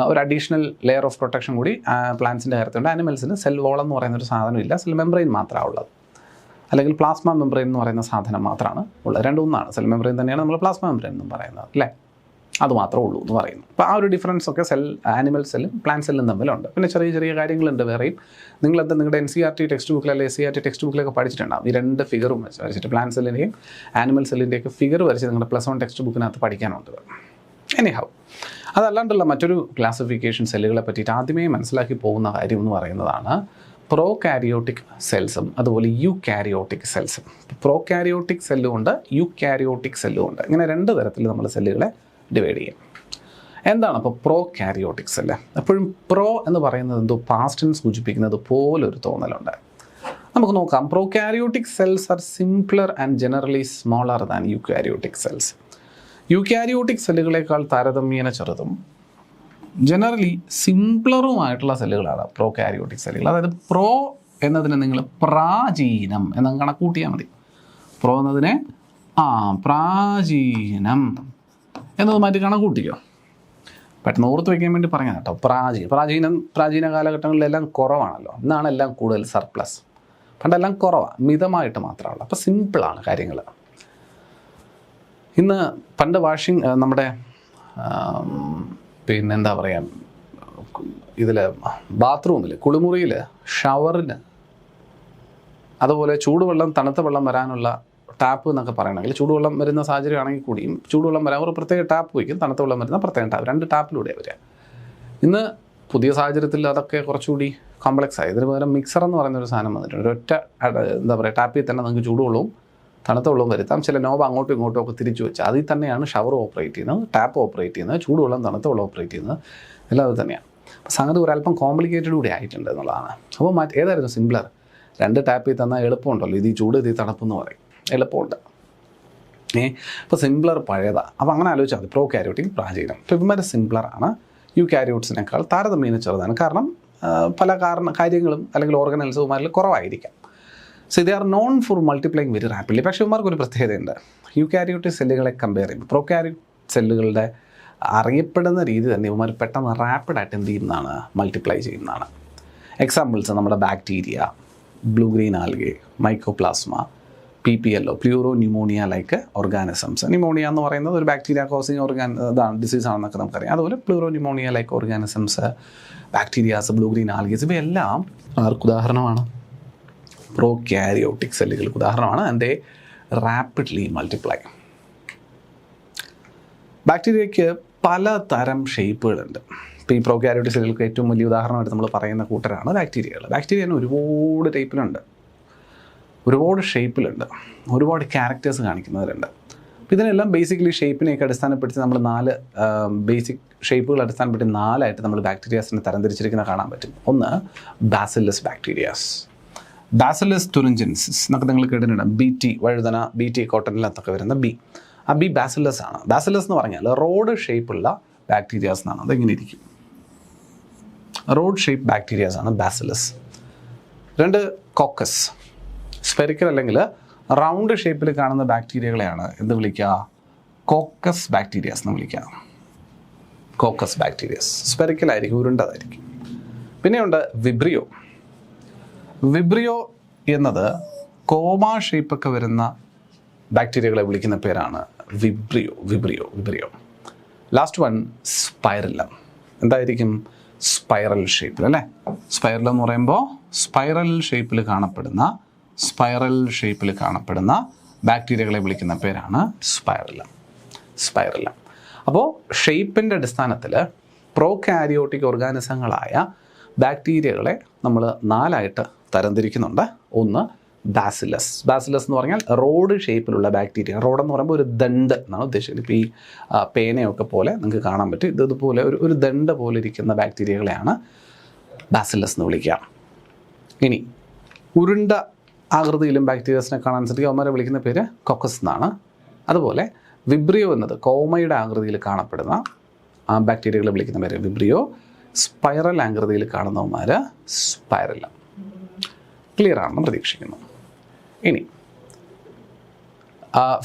ഒരു അഡീഷണൽ ലെയർ ഓഫ് പ്രൊട്ടക്ഷൻ കൂടി പ്ലാന്റ്സിൻ്റെ കാര്യത്തിലുണ്ട്. ആനിമൽസിന് സെൽ വോൾ എന്ന് പറയുന്ന ഒരു സാധനമില്ല, സെൽ മെംബ്രെയിൻ മാത്രമാണ് ഉള്ളത്. അല്ലെങ്കിൽ പ്ലാസ്മ മെംബ്രെയിൻ എന്ന് പറയുന്ന സാധനം മാത്രമാണ് ഉള്ളത്. രണ്ടൊന്നാണ്. സെൽ മെംബ്രെയിൻ തന്നെയാണ് നമ്മൾ പ്ലാസ്മ മെംബ്രെയിൻ എന്നും പറയുന്നത് അല്ലേ, അത് മാത്രമേ ഉള്ളൂ എന്ന് പറയുന്നു. അപ്പോൾ ആ ഒരു ഡിഫറൻസ് ഒക്കെ ആനിമൽ സെല്ലും പ്ലാന്റ് സെല്ലും തമ്മിലുണ്ട്. പിന്നെ ചെറിയ ചെറിയ കാര്യങ്ങളുണ്ട് വേറെയും. നിങ്ങളത് നിങ്ങളുടെ NCERT ടെക്സ്റ്റ് ബുക്കിൽ അല്ലെങ്കിൽ SCERT ടെക്സ്റ്റ് ബുക്കിലൊക്കെ പഠിച്ചിട്ടുണ്ടാകും. ഈ രണ്ട് ഫിഗറും വരച്ചിട്ട് പ്ലാന്റ് സെല്ലിൻ്റെയും ആനിമൽ സെല്ലിൻ്റെയൊക്കെ ഫിഗർ വരച്ച് നിങ്ങളുടെ +1 ടെക്സ്റ്റ് ബുക്കിനകത്ത് പഠിക്കാനുണ്ട്. എനിഹൗ, അതല്ലാണ്ടുള്ള മറ്റൊരു ക്ലാസിഫിക്കേഷൻ സെല്ലുകളെ പറ്റിയിട്ട് ആദ്യമേ മനസ്സിലാക്കി പോകുന്ന കാര്യം എന്ന് പറയുന്നതാണ് പ്രോ കാരിയോട്ടിക് സെൽസും അതുപോലെ യു കാരിയോട്ടിക് സെൽസും. പ്രോ കാരിയോട്ടിക് സെല്ലും ഉണ്ട്, യു കാരിയോട്ടിക് സെല്ലും ഉണ്ട്. ഇങ്ങനെ രണ്ട് തരത്തിൽ നമ്മൾ സെല്ലുകളെ ഡിവൈഡ് ചെയ്യും. എന്താണ് അപ്പോൾ പ്രോ കാരിയോട്ടിക് സെല്ല്? എപ്പോഴും പ്രോ എന്ന് പറയുന്നത് എന്തോ പാസ്റ്റിന് സൂചിപ്പിക്കുന്നത് പോലൊരു തോന്നലുണ്ട്. നമുക്ക് നോക്കാം. Prokaryotic cells are simpler and generally smaller than eukaryotic cells. Eukaryotic സെല്ലുകളേക്കാൾ താരതമ്യേന ചെറുതും ജനറലി സിംപ്ലറുമായിട്ടുള്ള സെല്ലുകളാണ് പ്രോ കാരിയോട്ടിക് സെല്ലുകൾ. അതായത് പ്രോ എന്നതിനെ നിങ്ങൾ പ്രാചീനം എന്ന് കണക്കൂട്ടിയാൽ മതി. പ്രോ എന്നതിനെ പ്രാചീനം എന്നത് മാറ്റി കണക്കൂട്ടിക്കോ. പെട്ടെന്ന് ഓർത്ത് വയ്ക്കാൻ വേണ്ടി പറഞ്ഞ കേട്ടോ. പ്രാചീന കാലഘട്ടങ്ങളിലെല്ലാം കുറവാണല്ലോ. ഇന്നാണ് എല്ലാം കൂടുതൽ സർപ്ലസ്. പണ്ടെല്ലാം കുറവാണ്, മിതമായിട്ട് മാത്രമുള്ളൂ. അപ്പോൾ സിമ്പിളാണ് കാര്യങ്ങൾ. ഇന്ന് പണ്ട് നമ്മുടെ പിന്നെന്താ പറയുക, ഇതിൽ ബാത്റൂമിൽ കുളിമുറിയിൽ ഷവറിന് അതുപോലെ ചൂടുവെള്ളം തണുത്ത വെള്ളം വരാനുള്ള ടാപ്പ് എന്നൊക്കെ പറയണമെങ്കിൽ ചൂടുവെള്ളം വരുന്ന സാഹചര്യമാണെങ്കിൽ കൂടിയും ചൂടുവെള്ളം വരാൻ ഒരു പ്രത്യേക ടാപ്പ് വയ്ക്കും, തണുത്ത വെള്ളം വരുന്ന പ്രത്യേക ടാപ്പ്, രണ്ട് ടാപ്പിലൂടെ വരിക. ഇന്ന് പുതിയ സാഹചര്യത്തിൽ അതൊക്കെ കുറച്ചുകൂടി കോംപ്ലക്സ് ആയി. ഇതിന് പകരം മിക്സർ എന്ന് പറയുന്നൊരു സാധനം വന്നിട്ടുണ്ട്. ഒരൊറ്റ എന്താ പറയുക ടാപ്പിൽ തന്നെ നിങ്ങൾക്ക് ചൂടുവെള്ളവും തണുത്ത വെള്ളവും വരുത്താം. ചില നോബ് അങ്ങോട്ടും ഇങ്ങോട്ടും ഒക്കെ തിരിച്ചു വെച്ചാൽ അതിൽ തന്നെയാണ് ഷവർ ഓപ്പറേറ്റ് ചെയ്യുന്നത്, ടാപ്പ് ഓപ്പറേറ്റ് ചെയ്യുന്നത്, ചൂടുവെള്ളം തണുത്ത വെള്ളം ഓപ്പറേറ്റ് ചെയ്യുന്നത്, എല്ലാം അത് തന്നെയാണ്. അപ്പോൾ സംഗതി ഒരല്പം കോംപ്ലിക്കേറ്റഡ് കൂടി ആയിട്ടുണ്ട് എന്നുള്ളതാണ്. അപ്പോൾ ഏതായിരുന്നു സിംപ്ലർ? രണ്ട് ടാപ്പിൽ തന്നാൽ എളുപ്പമുണ്ടല്ലോ. ഇത് ചൂട് ഇത് തണുപ്പെന്ന് പറയും, എളുപ്പമുണ്ട്. അപ്പോൾ സിംപ്ലർ പഴയതാണ്. അപ്പോൾ അങ്ങനെ ആലോചിച്ചാൽ മതി. പ്രോ കാരിയോട്ടിക് പ്രാചീനം. ഇപ്പോൾ ഇവന്മാർ സിംപ്ലറാണ്, യു കാരിയോട്സിനേക്കാൾ താരതമ്യേന ചെറുതാണ്. കാരണം പല കാര്യങ്ങളും അല്ലെങ്കിൽ ഓർഗനൈസവുമാരിൽ കുറവായിരിക്കാം. So they R known for multiplying very rapidly. പക്ഷേ ഇവന്മാർക്ക് ഒരു പ്രത്യേകതയുണ്ട്. യു കാരിയോട്ടിക് സെല്ലുകളെ കമ്പയർ ചെയ്യുമ്പോൾ പ്രോ കാരിയോട്ടിക് സെല്ലുകളുടെ അറിയപ്പെടുന്ന രീതി തന്നെ ഇവന്മാർ പെട്ടെന്ന് റാപ്പിഡായിട്ട് എന്ത് ചെയ്യുന്നതാണ്, മൾട്ടിപ്ലൈ ചെയ്യുന്നതാണ്. എക്സാമ്പിൾസ് നമ്മുടെ bacteria, blue green algae, mycoplasma, PPLO, pleuropneumonia like organisms. Pneumonia എന്ന് പറയുന്നത് ഒരു ബാക്ടീരിയ കോസിങ് ഡിസീസ് ആണെന്നൊക്കെ നമുക്കറിയാം. അതുപോലെ pleuropneumonia like organisms, bacterias, blue green algaes, ഇവയെല്ലാം ആർക്ക് ഉദാഹരണമാണ്? പ്രോ കാരിയോട്ടിക് സെല്ലുകൾക്ക് ഉദാഹരണമാണ്. And they rapidly multiply. ബാക്ടീരിയയ്ക്ക് പലതരം ഷേപ്പുകളുണ്ട്. ഇപ്പോൾ ഈ പ്രോ കാരിയോട്ടിക് സെല്ലുകൾക്ക് ഏറ്റവും വലിയ ഉദാഹരണമായിട്ട് നമ്മൾ പറയുന്ന കൂട്ടരാണ് ബാക്ടീരിയകൾ. ബാക്ടീരിയ തന്നെ ഒരുപാട് ടൈപ്പിലുണ്ട്, ഒരുപാട് ഷേപ്പിലുണ്ട്, ഒരുപാട് ക്യാരക്ടേഴ്സ് കാണിക്കുന്നവരുണ്ട്. അപ്പോൾ ഇതിനെല്ലാം ബേസിക്കലി ഷേപ്പിനെയൊക്കെ അടിസ്ഥാനപ്പെടുത്തി നമ്മൾ 4 ബേസിക് ഷേപ്പുകൾ അടിസ്ഥാനപ്പെടുത്തി 4ആയിട്ട് നമ്മൾ ബാക്ടീരിയാസിനെ തരംതിരിച്ചിരിക്കുന്ന കാണാൻ പറ്റും. ഒന്ന് ബാസില്ലസ് ബാക്ടീരിയാസ്, ബാസില്ലസ് തുറിഞ്ചൻസിസ് എന്നൊക്കെ നിങ്ങൾ കേട്ടിട്ടുണ്ട്. BT വഴുതന, BT കോട്ടണിലത്തൊക്കെ വരുന്ന B. ആ B ബാസില്ലസ് ആണ്. ബാസില്ലസ് എന്ന് പറഞ്ഞാൽ റോഡ് ഷേപ്പുള്ള ബാക്ടീരിയാസ് എന്നാണ്. അതെങ്ങനെ ഇരിക്കും? റോഡ് ഷേപ്പ് ബാക്ടീരിയാസ് ആണ് ബാസില്ലസ്. 2 കോക്കസ്, സ്പെറിക്കൽ അല്ലെങ്കിൽ റൗണ്ട് ഷേപ്പിൽ കാണുന്ന ബാക്ടീരിയകളെയാണ് എന്ത് വിളിക്കുക? കോക്കസ് ബാക്ടീരിയാസ് എന്ന് വിളിക്കുക. കോക്കസ് ബാക്ടീരിയസ് സ്പെറിക്കൽ ആയിരിക്കും, ഉരുണ്ടതായിരിക്കും. പിന്നെയുണ്ട് വിബ്രിയോ. വിബ്രിയോ എന്നത് കോമ ഷേപ്പൊക്കെ വരുന്ന ബാക്ടീരിയകളെ വിളിക്കുന്ന പേരാണ് വിബ്രിയോ. Last one സ്പൈറലം. എന്തായിരിക്കും? സ്പൈറൽ ഷേപ്പിൽ അല്ലേ? സ്പൈറലം എന്ന് പറയുമ്പോൾ സ്പൈറൽ ഷേപ്പിൽ കാണപ്പെടുന്ന ബാക്ടീരിയകളെ വിളിക്കുന്ന പേരാണ് സ്പൈറലം. അപ്പോൾ ഷേപ്പിൻ്റെ അടിസ്ഥാനത്തിൽ പ്രോ കാരിയോട്ടിക് ഓർഗാനിസങ്ങളായ ബാക്ടീരിയകളെ നമ്മൾ 4ആയിട്ട് തരംതിരിക്കുന്നുണ്ട്. ഒന്ന് ബാസില്ലസ് എന്ന് പറഞ്ഞാൽ റോഡ് ഷേപ്പിലുള്ള ബാക്ടീരിയ. റോഡെന്ന് പറയുമ്പോൾ ഒരു ദണ്ട് എന്നാണ് ഉദ്ദേശിച്ചത്. ഇപ്പോൾ ഈ പേനയൊക്കെ പോലെ നിങ്ങൾക്ക് കാണാൻ പറ്റും. ഇതുപോലെ ഒരു ദണ്ട് പോലെ ഇരിക്കുന്ന ബാക്ടീരിയകളെയാണ് ബാസില്ലസ് എന്ന് വിളിക്കുക. ഇനി ഉരുണ്ട ആകൃതിയിലും ബാക്ടീരിയസിനെ കാണാൻ സാധിക്കും. അവന്മാരെ വിളിക്കുന്ന പേര് കോക്കസ് എന്നാണ്. അതുപോലെ വിബ്രിയോ എന്നത് കോമയുടെ ആകൃതിയിൽ കാണപ്പെടുന്ന ആ ബാക്ടീരിയകളെ വിളിക്കുന്ന പേര് വിബ്രിയോ. സ്പൈറൽ ആകൃതിയിൽ കാണുന്നവന്മാർ സ്പൈറലം. ക്ലിയർ ആണെന്ന് പ്രതീക്ഷിക്കുന്നു. ഇനി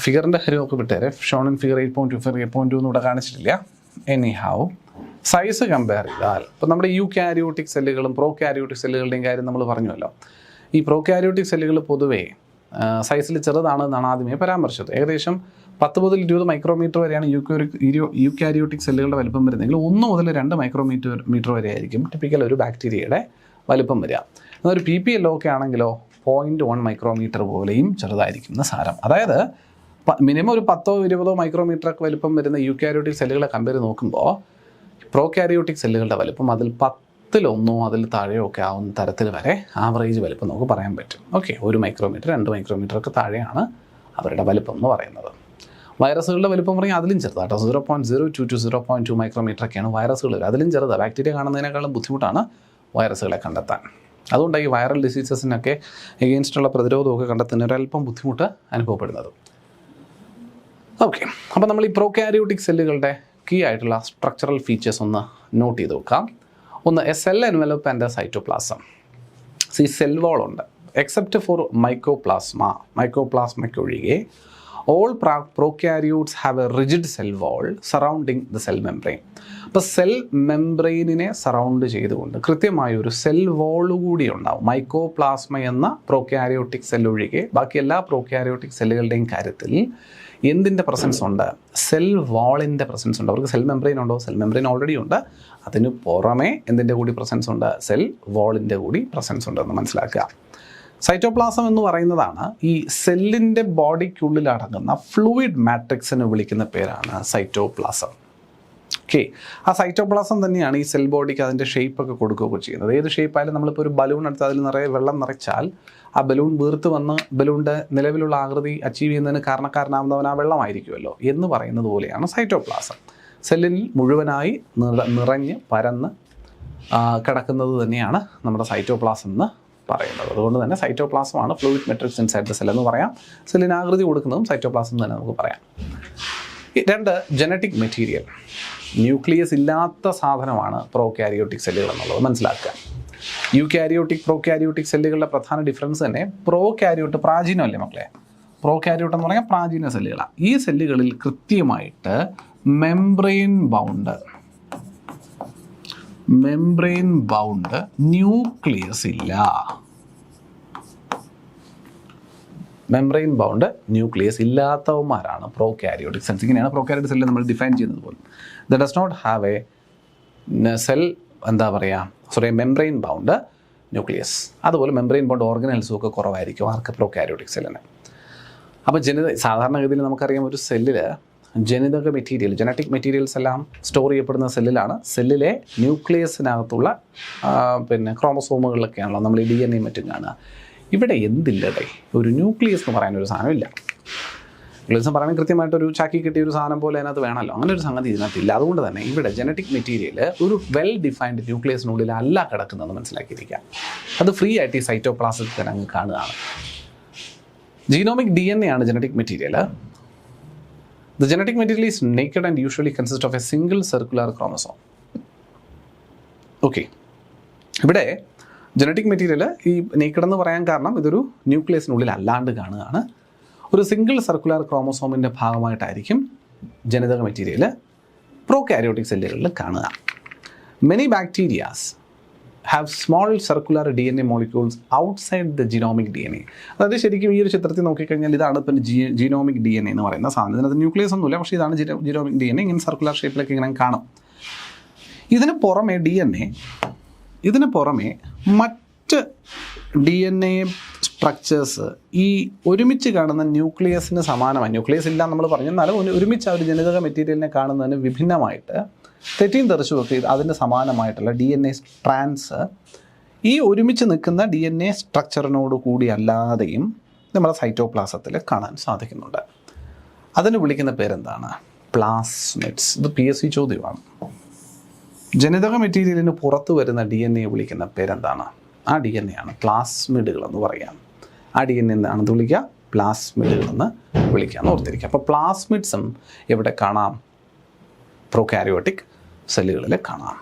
ഫിഗറിൻ്റെ കാര്യമൊക്കെ വിട്ടേരെ. ഷോൺ ഇൻ ഫിഗർ 8.2 8.2 ഇവിടെ കാണിച്ചിട്ടില്ല. എനിഹൗ സൈസ് കമ്പയർ ചെയ്താൽ ഇപ്പോൾ നമ്മുടെ യു കാരിയോട്ടിക് സെല്ലുകളും പ്രോ കാരിയോട്ടിക് സെല്ലുകളുടെയും കാര്യം നമ്മൾ പറഞ്ഞുവല്ലോ. ഈ പ്രോ കാരിയോട്ടിക് സെല്ലുകൾ പൊതുവേ സൈസിൽ ചെറുതാണെന്നാണ് ആദ്യമേ പരാമർശിച്ചത്. ഏകദേശം 10 മുതൽ 20 മൈക്രോമീറ്റർ വരെയാണ് യു കാരിയോട്ടിക് സെല്ലുകളുടെ വലുപ്പം വരുന്നതെങ്കിൽ 1 മുതൽ 2 മൈക്രോമീറ്റർ വരെ ആയിരിക്കും ടിപ്പിക്കൽ ഒരു ബാക്ടീരിയയുടെ വലുപ്പം വരിക. എന്നാൽ ഒരു PPLO ഒക്കെ ആണെങ്കിലോ 0.1 മൈക്രോമീറ്റർ പോലെയും ചെറുതായിരിക്കും എന്ന് സാരം. അതായത് മിനിമം ഒരു 10-20 മൈക്രോമീറ്ററൊക്കെ വലിപ്പം വരുന്ന യൂക്യാരിയോട്ടിക് സെല്ലുകളെ കമ്പയർ നോക്കുമ്പോൾ പ്രോക്യാരിയോട്ടിക് സെല്ലുകളുടെ വലിപ്പം അതിൽ 10-1 അതിൽ താഴെയോ ഒക്കെ ആവുന്ന തരത്തിൽ വരെ ആവറേജ് വലിപ്പം നമുക്ക് പറയാൻ പറ്റും. ഓക്കെ, 1 മൈക്രോമീറ്റർ 2 മൈക്രോമീറ്ററൊക്കെ താഴെയാണ് അവരുടെ വലിപ്പം എന്ന് പറയുന്നത്. വൈറസുകളുടെ വലിപ്പം പറഞ്ഞാൽ അതിലും ചെറുതാട്ടോ, 0.02 to 0.2 മൈക്രോമീറ്ററൊക്കെയാണ് വൈറസുകൾ. അതിലും ചെറുതാണ്. ബാക്ടീരിയ കാണുന്നതിനേക്കാളും ബുദ്ധിമുട്ടാണ് വൈറസുകളെ കണ്ടെത്താൻ. അതുകൊണ്ട് ഈ വൈറൽ ഡിസീസസിനൊക്കെ എഗെയിൻസ്റ്റുള്ള പ്രതിരോധമൊക്കെ കണ്ടെത്തുന്ന ഒരല്പം ബുദ്ധിമുട്ട് അനുഭവപ്പെടുന്നത്. ഓക്കെ, അപ്പോൾ നമ്മൾ ഈ പ്രോക്യാരിയോട്ടിക് സെല്ലുകളുടെ കീ ആയിട്ടുള്ള സ്ട്രക്ചറൽ ഫീച്ചേഴ്സ് ഒന്ന് നോട്ട് ചെയ്ത് നോക്കാം. ഒന്ന്, A cell envelope and cytoplasm. ഈ സെൽ വോൾ ഉണ്ട്. എക്സെപ്റ്റ് ഫോർ മൈക്കോപ്ലാസ്മയ്ക്ക് ഒഴികെ all prokaryotes have a rigid cell wall surrounding the cell membrane. അപ്പോൾ സെൽ മെംബ്രെയിനിനെ സറൗണ്ട് ചെയ്തുകൊണ്ട് കൃത്യമായൊരു സെൽ വോൾ കൂടി ഉണ്ടാവും. മൈക്കോപ്ലാസ്മ എന്ന പ്രോക്യാരിയോട്ടിക് സെൽ ഒഴികെ ബാക്കി എല്ലാ പ്രോക്യാരിയോട്ടിക് സെല്ലുകളുടെയും കാര്യത്തിൽ എന്തിൻ്റെ പ്രസൻസ് ഉണ്ട്? സെൽ വാളിൻ്റെ പ്രസൻസ് ഉണ്ട്. അവർക്ക് സെൽ മെംബ്രെയിൻ ഉണ്ടോ? സെൽ മെംബ്രെയിൻ ഓൾറെഡി ഉണ്ട്. അതിന് പുറമേ എന്തിൻ്റെ കൂടി പ്രസൻസ് ഉണ്ട്? സെൽ വാളിൻ്റെ കൂടി പ്രസൻസ് ഉണ്ടെന്ന് മനസ്സിലാക്കുക. സൈറ്റോപ്ലാസം എന്ന് പറയുന്നതാണ് ഈ സെല്ലിൻ്റെ ബോഡിക്കുള്ളിൽ അടങ്ങുന്ന ഫ്ലൂയിഡ് മാട്രിക്സിന് വിളിക്കുന്ന പേരാണ് സൈറ്റോപ്ലാസം. ഓക്കെ, ആ സൈറ്റോപ്ലാസം തന്നെയാണ് ഈ സെൽ ബോഡിക്ക് അതിൻ്റെ ഷേപ്പൊക്കെ കൊടുക്കുകയൊക്കെ ചെയ്യുന്നത്. ഏത് ഷേപ്പായാലും നമ്മളിപ്പോൾ ഒരു ബലൂൺ എടുത്ത് അതിൽ നിറയെ വെള്ളം നിറച്ചാൽ ആ ബലൂൺ വീർത്ത് വന്ന് ബലൂണിൻ്റെ നിലവിലുള്ള ആകൃതി അച്ചീവ് ചെയ്യുന്നതിന് കാരണക്കാരനാവുന്നവൻ ആ വെള്ളമായിരിക്കുമല്ലോ എന്ന് പറയുന്നത് പോലെയാണ് സൈറ്റോപ്ലാസം. സെല്ലിൽ മുഴുവനായി നിറഞ്ഞ് പരന്ന് കിടക്കുന്നത് തന്നെയാണ് നമ്മുടെ സൈറ്റോപ്ലാസം എന്ന് പറയുന്നത്. അതുകൊണ്ട് തന്നെ സൈറ്റോപ്ലാസമാണ് fluid matrix inside the cell എന്ന് പറയാം. സെല്ലിന് ആകൃതി കൊടുക്കുന്നതും സൈറ്റോപ്ലാസം തന്നെ നമുക്ക് പറയാം. 2, ജനറ്റിക് മെറ്റീരിയൽ. ന്യൂക്ലിയസ് ഇല്ലാത്ത സാധനമാണ് പ്രോക്യാരിയോട്ടിക് സെല്ലുകൾ എന്നുള്ളത് മനസ്സിലാക്കുക. യൂക്യാരിയോട്ടിക് പ്രോക്യാരിയോട്ടിക് സെല്ലുകളുടെ പ്രധാന ഡിഫറൻസ് തന്നെ പ്രോക്യാരിയോട്ട് പ്രാചീനമല്ലേ മക്കളെ? പ്രോക്യാരിയോട്ട് എന്ന് പറഞ്ഞാൽ പ്രാചീന സെല്ലുകളാണ്. ഈ സെല്ലുകളിൽ കൃത്യമായിട്ട് മെംബ്രെയിൻ ബൗണ്ട് ന്യൂക്ലിയസ് ഇല്ല. മെംബ്രെയിൻ ബൗണ്ട് ന്യൂക്ലിയസ് ഇല്ലാത്തവന്മാരാണ് പ്രോക്യാരിയോട്ടിക് സെൽസ്. ഇങ്ങനെയാണ് പ്രോക്യാരിയോട്ടിക് സെല്ല് നമ്മൾ ഡിഫൈൻ ചെയ്യുന്നത് പോലും. The does not have a cell membrane bound nucleus. അതുപോലെ മെംബ്രെയിൻ ബൗണ്ട് ഓർഗനൽസും ഒക്കെ കുറവായിരിക്കും ആർക്ക്? പ്രോക്യാരിയോട്ടിക് സെല്ലിന്. അപ്പോൾ സാധാരണഗതിയിൽ നമുക്കറിയാം ഒരു സെല്ലിൽ ജനറ്റിക് മെറ്റീരിയൽസ് എല്ലാം സ്റ്റോർ ചെയ്യപ്പെടുന്ന സെല്ലിലാണ്. സെല്ലിലെ ന്യൂക്ലിയസിനകത്തുള്ള ക്രോമസോമുകളിലൊക്കെയാണല്ലോ നമ്മൾ ഈ DNA മറ്റും കാണുക. ഇവിടെ എന്തില്ലടേ? ഒരു ന്യൂക്ലിയസ് എന്ന് പറയാനൊരു സാധനമില്ല. ന്യൂക്ലിയസ് പറയുന്നത് കൃത്യമായിട്ടൊരു ചാക്കി കിട്ടിയ ഒരു സാധനം പോലെ അതിനകത്ത് വേണമല്ലോ. അങ്ങനെ ഒരു സംഗതി ഇതിനകത്തില്ല. അതുകൊണ്ട് തന്നെ ഇവിടെ ജനറ്റിക് മെറ്റീരിയൽ ഒരു വെൽ ഡിഫൈൻഡ് ന്യൂക്ലിയസിനുള്ളിൽ അല്ല കിടക്കുന്നതെന്ന് മനസ്സിലാക്കിയിരിക്കുക. അത് ഫ്രീ ആയിട്ട് ഈ സൈറ്റോപ്ലാസത്തിൽ തന്നെ അങ്ങ് കാണുകയാണ്. ജീനോമിക് DNA ആണ് genetic material. The genetic material is naked and usually consists of a single circular chromosome. Okay, ഇവിടെ ജനറ്റിക് മെറ്റീരിയൽ ഈ നേക്കഡ് എന്ന് പറയാൻ കാരണം ഇതൊരു ന്യൂക്ലിയസിനുള്ളിൽ അല്ലാണ്ട് കാണുകയാണ്. ഒരു സിംഗിൾ സർക്കുലർ ക്രോമസോമിൻ്റെ ഭാഗമായിട്ടായിരിക്കും ജനിതക മെറ്റീരിയൽ പ്രോക്യാരിയോട്ടിക് സെല്ലുകളിൽ കാണുക. Many bacterias have small circular DNA molecules outside the genomic DNA. അതായത് ശരിക്കും ഈ ഒരു ചിത്രത്തിൽ നോക്കിക്കഴിഞ്ഞാൽ ഇതാണ് ഇപ്പം ജീനോമിക് DNA എന്ന് പറയുന്ന സാധനം. ഇതിനകത്ത് ന്യൂക്ലിയസ് ഒന്നുമില്ല, പക്ഷേ ഇതാണ് ജീനോമിക് DNA. ഇങ്ങനെ സർക്കുലർ ഷേപ്പിലൊക്കെ ഇങ്ങനെ കാണും. ഇതിന് പുറമെ മറ്റ് DNA സ്ട്രക്ചേഴ്സ് ഈ ഒരുമിച്ച് കാണുന്ന ന്യൂക്ലിയസിന് സമാനമായി, ന്യൂക്ലിയസ് ഇല്ല നമ്മൾ പറഞ്ഞു, എന്നാലും ഒരുമിച്ച് ആ ഒരു ജനിതക മെറ്റീരിയലിനെ കാണുന്നതിന് വിഭിന്നമായിട്ട് തെറ്റിയും തെറിച്ചുമൊക്കെ അതിൻ്റെ സമാനമായിട്ടുള്ള DNA സ്ട്രാൻഡ്സ് ഈ ഒരുമിച്ച് നിൽക്കുന്ന DNA സ്ട്രക്ചറിനോട് കൂടി അല്ലാതെയും നമ്മുടെ സൈറ്റോപ്ലാസത്തിൽ കാണാൻ സാധിക്കുന്നുണ്ട്. അതിന് വിളിക്കുന്ന പേരെന്താണ്? പ്ലാസ്മിഡ്സ്. ഇത് PSC ചോദ്യമാണ്. ജനിതക മെറ്റീരിയലിന് പുറത്ത് വരുന്ന DNA വിളിക്കുന്ന പേരെന്താണ്? ആ DNA ആണ് പ്ലാസ്മിഡുകളെന്ന് പറയാം. ആ DNA എന്താണെന്ന് വിളിക്കുക? പ്ലാസ്മിഡുകളെന്ന് വിളിക്കാമെന്ന് ഓർത്തിരിക്കുക. അപ്പോൾ പ്ലാസ്മിഡ്സും എവിടെ കാണാം? പ്രോക്യാരിയോട്ടിക് സെല്ലുകളിൽ കാണാം.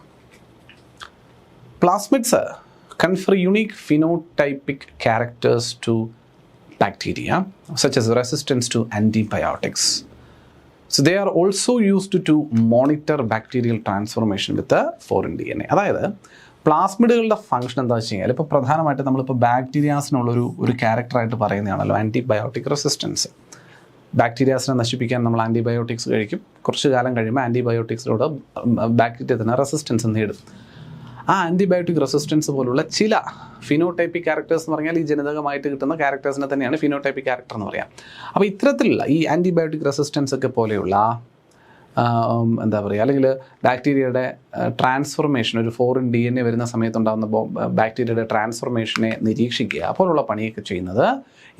Plasmids confer unique phenotypic characters to bacteria such as resistance to antibiotics. So they are also used to monitor bacterial transformation with the foreign DNA. അതായത് പ്ലാസ്മിഡുകളുടെ ഫംഗ്ഷൻ എന്താ വെച്ച് കഴിഞ്ഞാൽ ഇപ്പോൾ പ്രധാനമായിട്ട് നമ്മളിപ്പോൾ ബാക്ടീരിയാസിനുള്ളൊരു ക്യാരക്ടറായിട്ട് പറയുന്നതാണല്ലോ ആൻറ്റിബയോട്ടിക് റെസിസ്റ്റൻസ്. ബാക്ടീരിയാസിനെ നശിപ്പിക്കാൻ നമ്മൾ ആൻറ്റിബയോട്ടിക്സ് കഴിക്കും. കുറച്ച് കാലം കഴിയുമ്പോൾ ആൻറ്റിബയോട്ടിക്സിനോട് ബാക്ടീരിയ തന്നെ റെസിസ്റ്റൻസ് നേടും. ആ ആൻറ്റിബയോട്ടിക് റെസിസ്റ്റൻസ് പോലുള്ള ചില ഫിനോടൈപ്പിക് ക്യാരക്ടേഴ്സ് എന്ന് പറഞ്ഞാൽ ഈ ജനിതകമായിട്ട് കിട്ടുന്ന ക്യാരക്ടേഴ്സിനെ തന്നെയാണ് ഫിനോടൈപ്പിക് ക്യാരക്ടർ എന്ന് പറയാം. അപ്പോൾ ഇത്തരത്തിലുള്ള ഈ ആൻറ്റിബയോട്ടിക് റെസിസ്റ്റൻസ് ഒക്കെ പോലെയുള്ള എന്താ പറയുക, അല്ലെങ്കിൽ ബാക്ടീരിയയുടെ ട്രാൻസ്ഫോർമേഷൻ, ഒരു ഫോറിൻ DNA വരുന്ന സമയത്തുണ്ടാകുന്ന ബാക്ടീരിയയുടെ ട്രാൻസ്ഫോർമേഷനെ നിരീക്ഷിക്കുക പോലുള്ള പണിയൊക്കെ ചെയ്യുന്നത്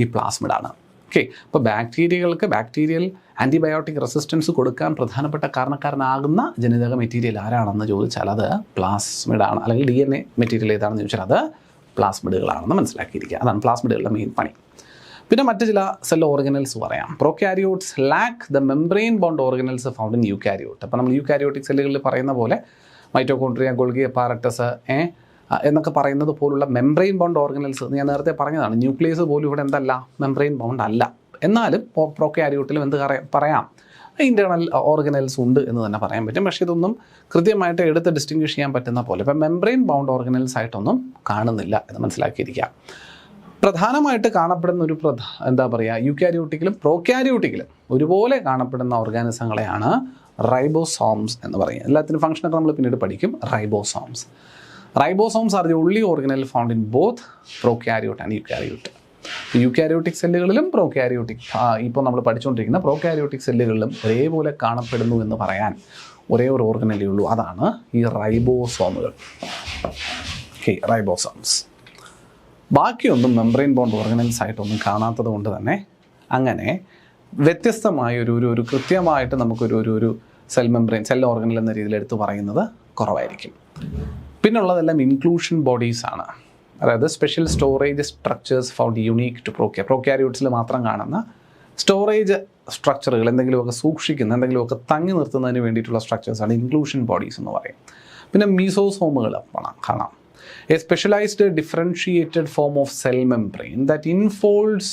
ഈ പ്ലാസ്മിഡാണ്. ഓക്കെ, അപ്പോൾ ബാക്ടീരിയൽ ആൻറ്റിബയോട്ടിക് റെസിസ്റ്റൻസ് കൊടുക്കാൻ പ്രധാനപ്പെട്ട കാരണക്കാരനാകുന്ന ജനിതക മെറ്റീരിയൽ ആരാണെന്ന് ചോദിച്ചാൽ അത് പ്ലാസ്മിഡാണ്. അല്ലെങ്കിൽ DNA മെറ്റീരിയൽ ഏതാണെന്ന് ചോദിച്ചാൽ അത് പ്ലാസ്മിഡുകളാണെന്ന് മനസ്സിലാക്കിയിരിക്കുക. അതാണ് പ്ലാസ്മിഡുകളുടെ മെയിൻ പണി. പിന്നെ മറ്റ് ചില സെൽ ഓർഗനൽസ് പറയാം. Prokaryotes lack the membrane bound organelles found in eukaryote. അപ്പോൾ നമ്മൾ യൂക്യാരിയോട്ടിക് സെല്ലുകളിൽ പറയുന്ന പോലെ മൈറ്റോകോൺട്രിയ, ഗോൾഗി അപ്പാരറ്റസ് എന്നൊക്കെ പറയുന്നത് പോലുള്ള മെംബ്രെയിൻ ബോണ്ട് ഓർഗനൽസ് ഞാൻ നേരത്തെ പറഞ്ഞതാണ്. ന്യൂക്ലിയസ് പോലും ഇവിടെ എന്തല്ല, മെംബ്രെയിൻ ബോണ്ട് അല്ല. എന്നാലും പ്രോക്യാരിയോട്ടിലും എന്ത് പറയാം, ഇൻറ്റേർണൽ ഓർഗനൽസ് ഉണ്ട് എന്ന് തന്നെ പറയാൻ പറ്റും. പക്ഷേ ഇതൊന്നും കൃത്യമായിട്ട് എടുത്ത് ഡിസ്റ്റിങ്വിഷ് ചെയ്യാൻ പറ്റുന്ന പോലെ ഇപ്പം മെംബ്രെയിൻ ബൗണ്ട് ഓർഗനൽസ് ആയിട്ടൊന്നും കാണുന്നില്ല എന്ന് മനസ്സിലാക്കിയിരിക്കുക. പ്രധാനമായിട്ട് കാണപ്പെടുന്ന ഒരു എന്താ പറയുക, യൂക്യാരിയോട്ടിക്കിലും പ്രോക്യാരിയോട്ടിക്കിലും ഒരുപോലെ കാണപ്പെടുന്ന ഓർഗാനിസങ്ങളെയാണ് റൈബോസോംസ് എന്ന് പറയുക. എല്ലാത്തിനും ഫംഗ്ഷനൊക്കെ നമ്മൾ പിന്നീട് പഠിക്കും. Ribosomes are the only organelle found in both prokaryote and eukaryote. Eukaryotic സെല്ലുകളിലും ഇപ്പോൾ നമ്മൾ പഠിച്ചുകൊണ്ടിരിക്കുന്ന പ്രോക്യാരിയോട്ടിക് സെല്ലുകളിലും ഒരേപോലെ കാണപ്പെടുന്നു എന്ന് പറയാൻ ഒരേ ഒരു ഓർഗനലേ ഉള്ളൂ, അതാണ് ഈ റൈബോസോമുകൾ. Okay, ribosomes. ബാക്കിയൊന്നും മെംബ്രെയിൻ ബോണ്ട് ഓർഗനൽസ് ആയിട്ടൊന്നും കാണാത്തത് കൊണ്ട് തന്നെ അങ്ങനെ വ്യത്യസ്തമായ ഒരു കൃത്യമായിട്ട് നമുക്കൊരു സെൽ ഓർഗനൽ എന്ന രീതിയിൽ എടുത്തു പറയുന്നത് കുറവായിരിക്കും. പിന്നുള്ളതെല്ലാം ഇൻക്ലൂഷൻ ബോഡീസാണ്. അതായത് special storage structures found unique to പ്രോക്യാരിയോട്സിൽ മാത്രം കാണുന്ന സ്റ്റോറേജ് സ്ട്രക്ചറുകൾ, എന്തെങ്കിലുമൊക്കെ സൂക്ഷിക്കുന്ന, എന്തെങ്കിലുമൊക്കെ തങ്ങി നിർത്തുന്നതിന് വേണ്ടിയിട്ടുള്ള സ്ട്രക്ചേഴ്സാണ് ഇൻക്ലൂഷൻ ബോഡീസ് എന്ന് പറയും. പിന്നെ മീസോസോമുകൾ കാണാം. A specialized differentiated form of cell membrane that enfolds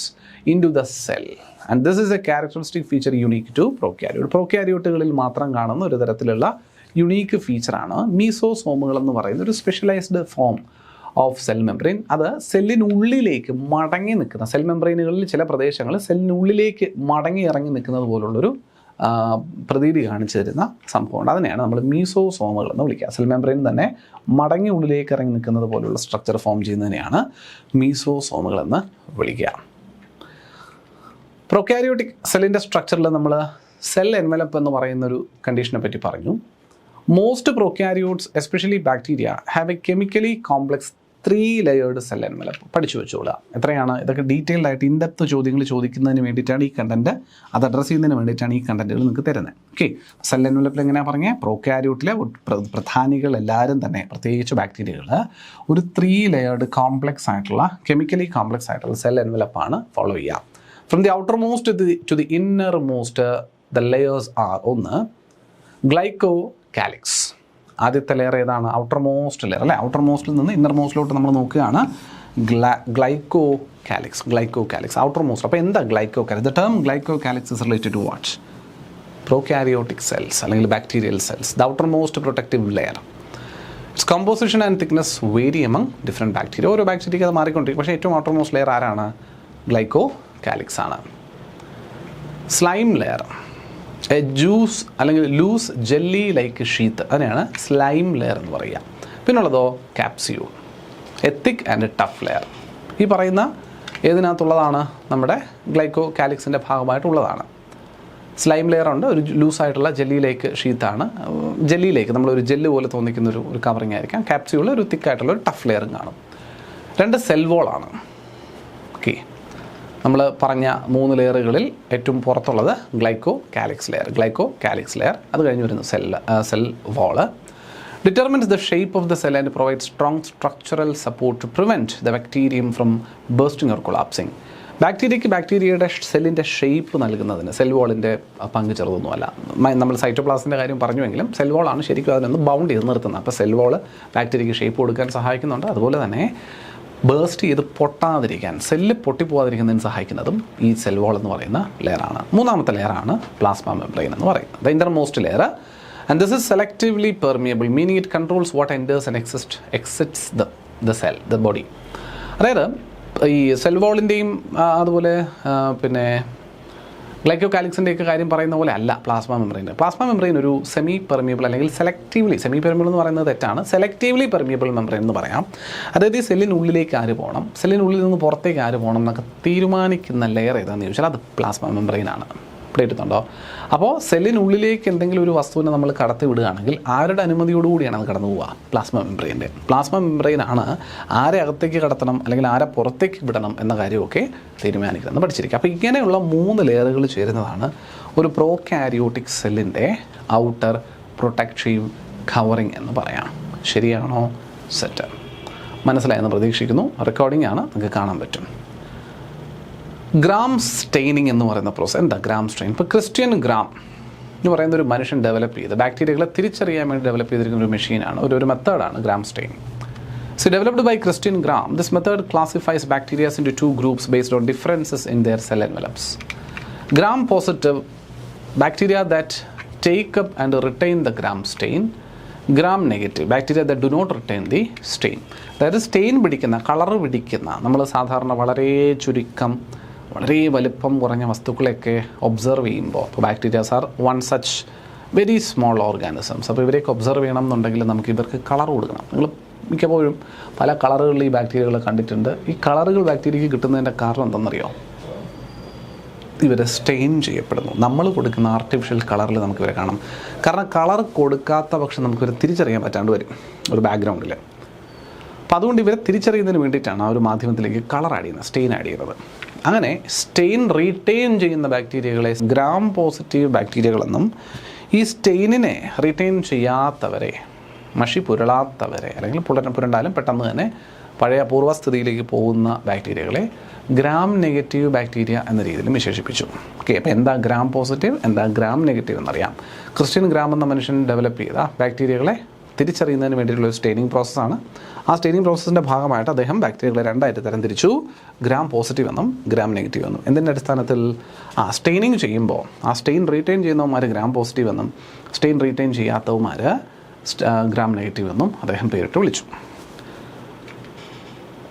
into the cell, and this is a characteristic feature unique to prokaryote. പ്രോക്യാരിയോട്ടുകളിൽ മാത്രം കാണുന്ന ഒരു തരത്തിലുള്ള യുണീക്ക് ഫീച്ചറാണ് മീസോസോമുകൾ എന്ന് പറയുന്ന ഒരു specialised form of cell membrane. അത് സെല്ലിനുള്ളിലേക്ക് മടങ്ങി നിൽക്കുന്ന, സെൽ മെംബ്രെയിനുകളിൽ ചില പ്രദേശങ്ങൾ സെല്ലിനുള്ളിലേക്ക് മടങ്ങി ഇറങ്ങി നിൽക്കുന്നത് പോലുള്ളൊരു പ്രതീതി കാണിച്ചു തരുന്ന സംഭവമുണ്ട്. അതിനെയാണ് നമ്മൾ മീസോസോമുകൾ എന്ന് വിളിക്കുക. സെൽ മെംബ്രെയിൻ തന്നെ മടങ്ങി ഉള്ളിലേക്ക് ഇറങ്ങി നിൽക്കുന്നത് പോലുള്ള സ്ട്രക്ചർ ഫോം ചെയ്യുന്നതിനെയാണ് മീസോസോമുകൾ എന്ന് വിളിക്കുക. പ്രോക്യാരിയോട്ടിക് സെല്ലിൻ്റെ സ്ട്രക്ചറിൽ നമ്മൾ സെൽ എൻവലപ്പ് എന്ന് പറയുന്നൊരു കണ്ടീഷനെ പറ്റി പറഞ്ഞു. Most prokaryotes, especially bacteria, have A chemically complex 3 layered cell envelope. പഠിച്ചു വെച്ചോളുക. എത്രയാണ് ഇതൊക്കെ ഡീറ്റെയിൽഡ് ആയിട്ട് ഇൻഡെപ്ത് ചോദ്യങ്ങൾ ചോദിക്കുന്നതിന് വേണ്ടിയിട്ടാണ് ഈ കണ്ടൻറ്റ്, അത് അഡ്രസ്സ് ചെയ്യുന്നതിന് വേണ്ടിയിട്ടാണ് ഈ കണ്ടൻറ്റുകൾ നിങ്ങൾക്ക് തരുന്നത്. ഓക്കെ, സെൽ എൻവലപ്പിൽ എങ്ങനെയാണ് പറഞ്ഞത്, പ്രോക്യാരിയോട്ടിലെ പ്രധാനികൾ എല്ലാവരും തന്നെ, പ്രത്യേകിച്ച് ബാക്ടീരിയകൾ, ഒരു 3 ലെയേർഡ് കോംപ്ലക്സ് ആയിട്ടുള്ള, കെമിക്കലി കോംപ്ലക്സ് ആയിട്ടുള്ള സെൽ എൻവലപ്പാണ് ഫോളോ ചെയ്യുക. From the outermost to the innermost the layers are: ഒന്ന് ഗ്ലൈക്കോ കാലിക്സ്. ആദ്യത്തെ ലെയർ ഏതാണ്? ഔട്ടർ മോസ്റ്റ് ലെയർ അല്ലേ. ഔട്ടർ മോസ്റ്റിൽ നിന്ന് ഇന്നർ മോസ്റ്റിലോട്ട് നമ്മൾ നോക്കുകയാണ്. Glycocalyx outermost. അപ്പോൾ എന്താ glycocalyx? The term glycocalyx is related to what? Prokaryotic cells അല്ലെങ്കിൽ bacterial cells. The outermost protective layer. Its composition and thickness vary among different bacteria. ഓരോ ബാക്ടീരിയക്ക് അത് മാറിക്കൊണ്ടിരിക്കും. പക്ഷേ ഏറ്റവും ഔട്ടർ മോസ്റ്റ് ലെയർ ആരാണ്? ഗ്ലൈക്കോ കാലിക്സ് ആണ്. സ്ലൈം ലെയർ, എ ജ്യൂസ് അല്ലെങ്കിൽ ലൂസ് ജെല്ലി ലൈക്ക് ഷീത്ത്, അതിനെയാണ് സ്ലൈം ലെയർ എന്ന് പറയുക. പിന്നുള്ളതോ capsule, a thick and a tough layer. ഈ പറയുന്ന ഏതിനകത്തുള്ളതാണ്? നമ്മുടെ ഗ്ലൈക്കോ കാലിക്സിൻ്റെ ഭാഗമായിട്ടുള്ളതാണ്. സ്ലൈം ലെയർ ഉണ്ട്, ഒരു ലൂസായിട്ടുള്ള ജെല്ലിയിലേക്ക് ഷീത്താണ്. ജെല്ലിയിലേക്ക് നമ്മളൊരു ജെല്ല് പോലെ തോന്നിക്കുന്ന ഒരു കവറിങ് ആയിരിക്കാം. ക്യാപ്സ്യൂൾ ഒരു തിക്കായിട്ടുള്ള ഒരു ടഫ് ലെയറും കാണും. 2 സെൽ വോളാണ്. ഓക്കെ, നമ്മൾ പറഞ്ഞ 3 ലെയറുകളിൽ ഏറ്റവും പുറത്തുള്ളത് ഗ്ലൈക്കോ കാലിക്സ് ലെയർ. അത് കഴിഞ്ഞ് വരുന്ന cell wall. Determines the shape of the cell and provide strong structural support to prevent the bacterium from bursting or collapsing. ബാക്ടീരിയയുടെ സെല്ലിൻ്റെ ഷേപ്പ് നൽകുന്നതിന് സെൽ വോളിൻ്റെ പങ്ക് ചെറുതൊന്നുമല്ല. നമ്മൾ സൈറ്റോപ്ലാസത്തിൻ്റെ കാര്യം പറഞ്ഞുവെങ്കിലും സെൽ വോളാണ് ശരിക്കും അതിനൊന്ന് ബൗണ്ട് ചെയ്ത് നിർത്തുന്നത്. അപ്പോൾ സെൽ വോള് ബാക്ടീരിയയ്ക്ക് ഷേപ്പ് കൊടുക്കാൻ സഹായിക്കുന്നുണ്ട്. അതുപോലെ തന്നെ ബേസ്റ്റ് ചെയ്ത് പൊട്ടാതിരിക്കാൻ, സെല്ല് പൊട്ടിപ്പോകാതിരിക്കുന്നതിന് സഹായിക്കുന്നതും ഈ സെൽ വോൾ എന്ന് പറയുന്ന ലെയറാണ്. 3ാമത്തെ ലെയറാണ് പ്ലാസ്മ മെംബ്രെയിൻ എന്ന് പറയുന്നത്, the innermost layer. And this is selectively permeable, meaning it controls what enters and exits the cell, the body. അതായത് ഈ സെൽ വോളിൻ്റെയും അതുപോലെ പിന്നെ ഗ്ലൈക്കോകാലിക്സിൻ്റെയൊക്കെ കാര്യം പറയുന്ന പോലെ അല്ല പ്ലാസ്മ മെംബ്രെയിൻ. പ്ലാസ്മ മെംബ്രെയിൻ ഒരു സെമി പെർമിയബിൾ അല്ലെങ്കിൽ സെമി പെർമിയബിൾ എന്ന് പറയുന്നത് തെറ്റാണ്, സെലക്റ്റീവ്ലി പെർമിയബിൾ മെംബ്രെയിൻ എന്ന് പറയാം. അതായത് ഈ സെല്ലിനുള്ളിലേക്ക് ആര് പോകണം, സെല്ലിനുള്ളിൽ നിന്ന് പുറത്തേക്ക് ആര് പോകണം എന്നൊക്കെ തീരുമാനിക്കുന്ന ലെയർ ഏതാണെന്ന് ചോദിച്ചാൽ അത് പ്ലാസ്മ മെംബ്രെയിനാണ്. ഇവിടെ ഇട്ടുന്നുണ്ടോ? അപ്പോൾ സെല്ലിനുള്ളിലേക്ക് എന്തെങ്കിലും ഒരു വസ്തുവിനെ നമ്മൾ കടത്തി വിടുകയാണെങ്കിൽ ആരുടെ അനുമതിയോടുകൂടിയാണ് അത് കടന്നു പോവുക? പ്ലാസ്മ മെംബ്രെയിൻ്റെ. പ്ലാസ്മ മെംബ്രെയിനാണ് ആരെ അകത്തേക്ക് കടത്തണം അല്ലെങ്കിൽ ആരെ പുറത്തേക്ക് വിടണം എന്ന കാര്യമൊക്കെ തീരുമാനിക്കുന്നത് പഠിച്ചിരിക്കുക. അപ്പോൾ ഇങ്ങനെയുള്ള 3 ലെയറുകൾ ചേരുന്നതാണ് ഒരു പ്രോകാരിയോട്ടിക് സെല്ലിൻ്റെ ഔട്ടർ പ്രൊട്ടക്റ്റീവ് കവറിങ് എന്ന് പറയാം. ശരിയാണോ? സെറ്റ്. മനസ്സിലായെന്ന് പ്രതീക്ഷിക്കുന്നു. റെക്കോർഡിംഗ് ആണ്, നിങ്ങൾക്ക് കാണാൻ പറ്റും. ഗ്രാം സ്റ്റെയിനിങ് എന്ന് പറയുന്ന പ്രോസസ്. എന്താ ഗ്രാം സ്റ്റെയിൻ? ഇപ്പോൾ ക്രിസ്ത്യൻ ഗ്രാം എന്ന് പറയുന്ന ഒരു മനുഷ്യൻ ഡെവലപ്പ് ചെയ്ത് ബാക്ടീരിയകളെ തിരിച്ചറിയാൻ വേണ്ടി ഡെവലപ്പ് ചെയ്തിരിക്കുന്ന ഒരു മെഷീനാണ്, ഒരു മെത്തേഡാണ് gram stain. So developed by Christian Gram, this method classifies bacteria into 2 groups based on differences in their cell envelopes. Gram positive bacteria that take up and retain the gram stain. Gram negative bacteria that do not retain the stain. അതായത് സ്റ്റെയിൻ പിടിക്കുന്ന, കളർ പിടിക്കുന്ന, നമ്മൾ സാധാരണ വളരെ ചുരുക്കം വളരെ വലുപ്പം കുറഞ്ഞ വസ്തുക്കളെയൊക്കെ ഒബ്സർവ് ചെയ്യുമ്പോൾ, ഇപ്പോൾ bacterias are one such very small organisms. അപ്പോൾ ഇവരെയൊക്കെ ഒബ്സർവ് ചെയ്യണം എന്നുണ്ടെങ്കിൽ നമുക്ക് ഇവർക്ക് കളർ കൊടുക്കണം. നിങ്ങൾ മിക്കപ്പോഴും പല കളറുകളിൽ ഈ ബാക്ടീരിയകൾ കണ്ടിട്ടുണ്ട്. ഈ കളറുകൾ ബാക്ടീരിയക്ക് കിട്ടുന്നതിൻ്റെ കാരണം എന്തെന്നറിയോ? ഇവർ സ്റ്റെയിൻ ചെയ്യപ്പെടുന്നു. നമ്മൾ കൊടുക്കുന്ന ആർട്ടിഫിഷ്യൽ കളറിൽ നമുക്ക് ഇവരെ കാണാം. കാരണം കളർ കൊടുക്കാത്ത പക്ഷം നമുക്കിവരെ തിരിച്ചറിയാൻ പറ്റാണ്ട് വരും ഒരു ബാക്ക്ഗ്രൗണ്ടിൽ. അപ്പോൾ അതുകൊണ്ട് ഇവരെ തിരിച്ചറിയുന്നതിന് വേണ്ടിയിട്ടാണ് ആ ഒരു മാധ്യമത്തിലേക്ക് കളർ ആഡ് ചെയ്യുന്നത്, സ്റ്റെയിൻ ആഡ് ചെയ്യുന്നത്. അങ്ങനെ സ്റ്റെയിൻ റീറ്റെയിൻ ചെയ്യുന്ന ബാക്ടീരിയകളെ ഗ്രാം പോസിറ്റീവ് ബാക്ടീരിയകളെന്നും, ഈ സ്റ്റെയിനിനെ റീറ്റെയിൻ ചെയ്യാത്തവരെ, മഷി പുരളാത്തവരെ, അല്ലെങ്കിൽ പുരണ്ടാലും പെട്ടെന്ന് തന്നെ പഴയ പൂർവ്വസ്ഥിതിയിലേക്ക് പോകുന്ന ബാക്ടീരിയകളെ ഗ്രാം നെഗറ്റീവ് ബാക്ടീരിയ എന്ന രീതിയിൽ വിശേഷിപ്പിച്ചു. ഓക്കെ, അപ്പോൾ എന്താ ഗ്രാം പോസിറ്റീവ്, എന്താ ഗ്രാം നെഗറ്റീവ് എന്നറിയാം. ക്രിസ്ത്യൻ ഗ്രാം എന്ന മനുഷ്യൻ ഡെവലപ്പ് ചെയ്ത ബാക്ടീരിയകളെ തിരിച്ചറിയുന്നതിന് വേണ്ടിയിട്ടുള്ള ഒരു സ്റ്റെയിനിങ് പ്രോസസ്സാണ്. ആ സ്റ്റെയിനിങ് പ്രോസസ്സിൻ്റെ ഭാഗമായിട്ട് അദ്ദേഹം ബാക്ടീരിയകളെ 2ആയിട്ട് തരംതിരിച്ചു, ഗ്രാം പോസിറ്റീവ് എന്നും ഗ്രാം നെഗറ്റീവ് എന്നും. എന്തിൻ്റെ അടിസ്ഥാനത്തിൽ? സ്റ്റെയിനിങ് ചെയ്യുമ്പോൾ ആ സ്റ്റെയിൻ റീറ്റെയിൻ ചെയ്യുന്നവന്മാർ ഗ്രാം പോസിറ്റീവ് എന്നും സ്റ്റെയിൻ റീറ്റെയിൻ ചെയ്യാത്തവന്മാർ ഗ്രാം നെഗറ്റീവ് എന്നും അദ്ദേഹം പേരിട്ട് വിളിച്ചു.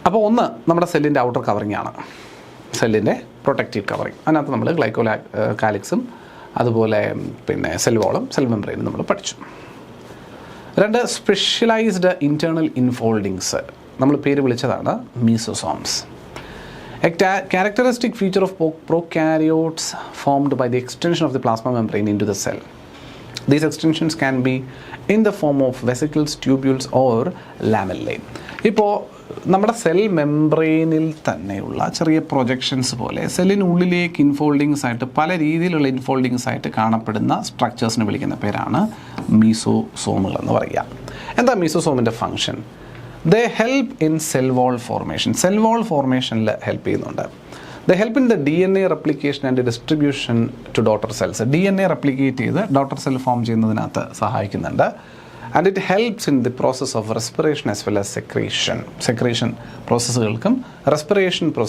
അപ്പോൾ ഒന്ന് നമ്മുടെ സെല്ലിൻ്റെ ഔട്ടർ കവറിംഗ് ആണ്, സെല്ലിൻ്റെ പ്രൊട്ടക്റ്റീവ് കവറിംഗ്. അതിനകത്ത് നമ്മൾ കാലിക്സും അതുപോലെ പിന്നെ സെൽ വാളും സെൽ മെംബ്രെയിനും നമ്മൾ പഠിച്ചു. 2 സ്പെഷ്യലൈസ്ഡ് ഇൻറ്റേർണൽ ഇൻഫോൾഡിങ്സ്, നമ്മൾ പേര് വിളിച്ചതാണ് mesosomes. A characteristic feature of prokaryotes formed by the extension of the plasma membrane into the cell. These extensions can be in the form of vesicles, tubules or lamellae. ഇപ്പോൾ നമ്മുടെ സെൽ മെംബ്രെയിനിൽ തന്നെയുള്ള ചെറിയ പ്രൊജക്ഷൻസ് പോലെ സെല്ലിനുള്ളിലേക്ക് ഇൻഫോൾഡിങ്സ് ആയിട്ട് പല രീതിയിലുള്ള ഇൻഫോൾഡിങ്സ് ആയിട്ട് കാണപ്പെടുന്ന സ്ട്രക്ചേഴ്സിനെ വിളിക്കുന്ന പേരാണ് മീസോസോമുകൾ എന്ന് പറയുക. എന്താ മീസോസോമിൻ്റെ function? They help in cell wall formation. Cell wall ഫോർമേഷനിൽ ഹെൽപ്പ് ചെയ്യുന്നുണ്ട്. They help in the DNA replication and distribution to daughter cells. DNA replicate ചെയ്ത് ഡോട്ടർ സെൽ ഫോം ചെയ്യുന്നതിനകത്ത് സഹായിക്കുന്നുണ്ട്. And it helps in the process of respiration as well as secretion പ്രോസസ്സുകൾക്കും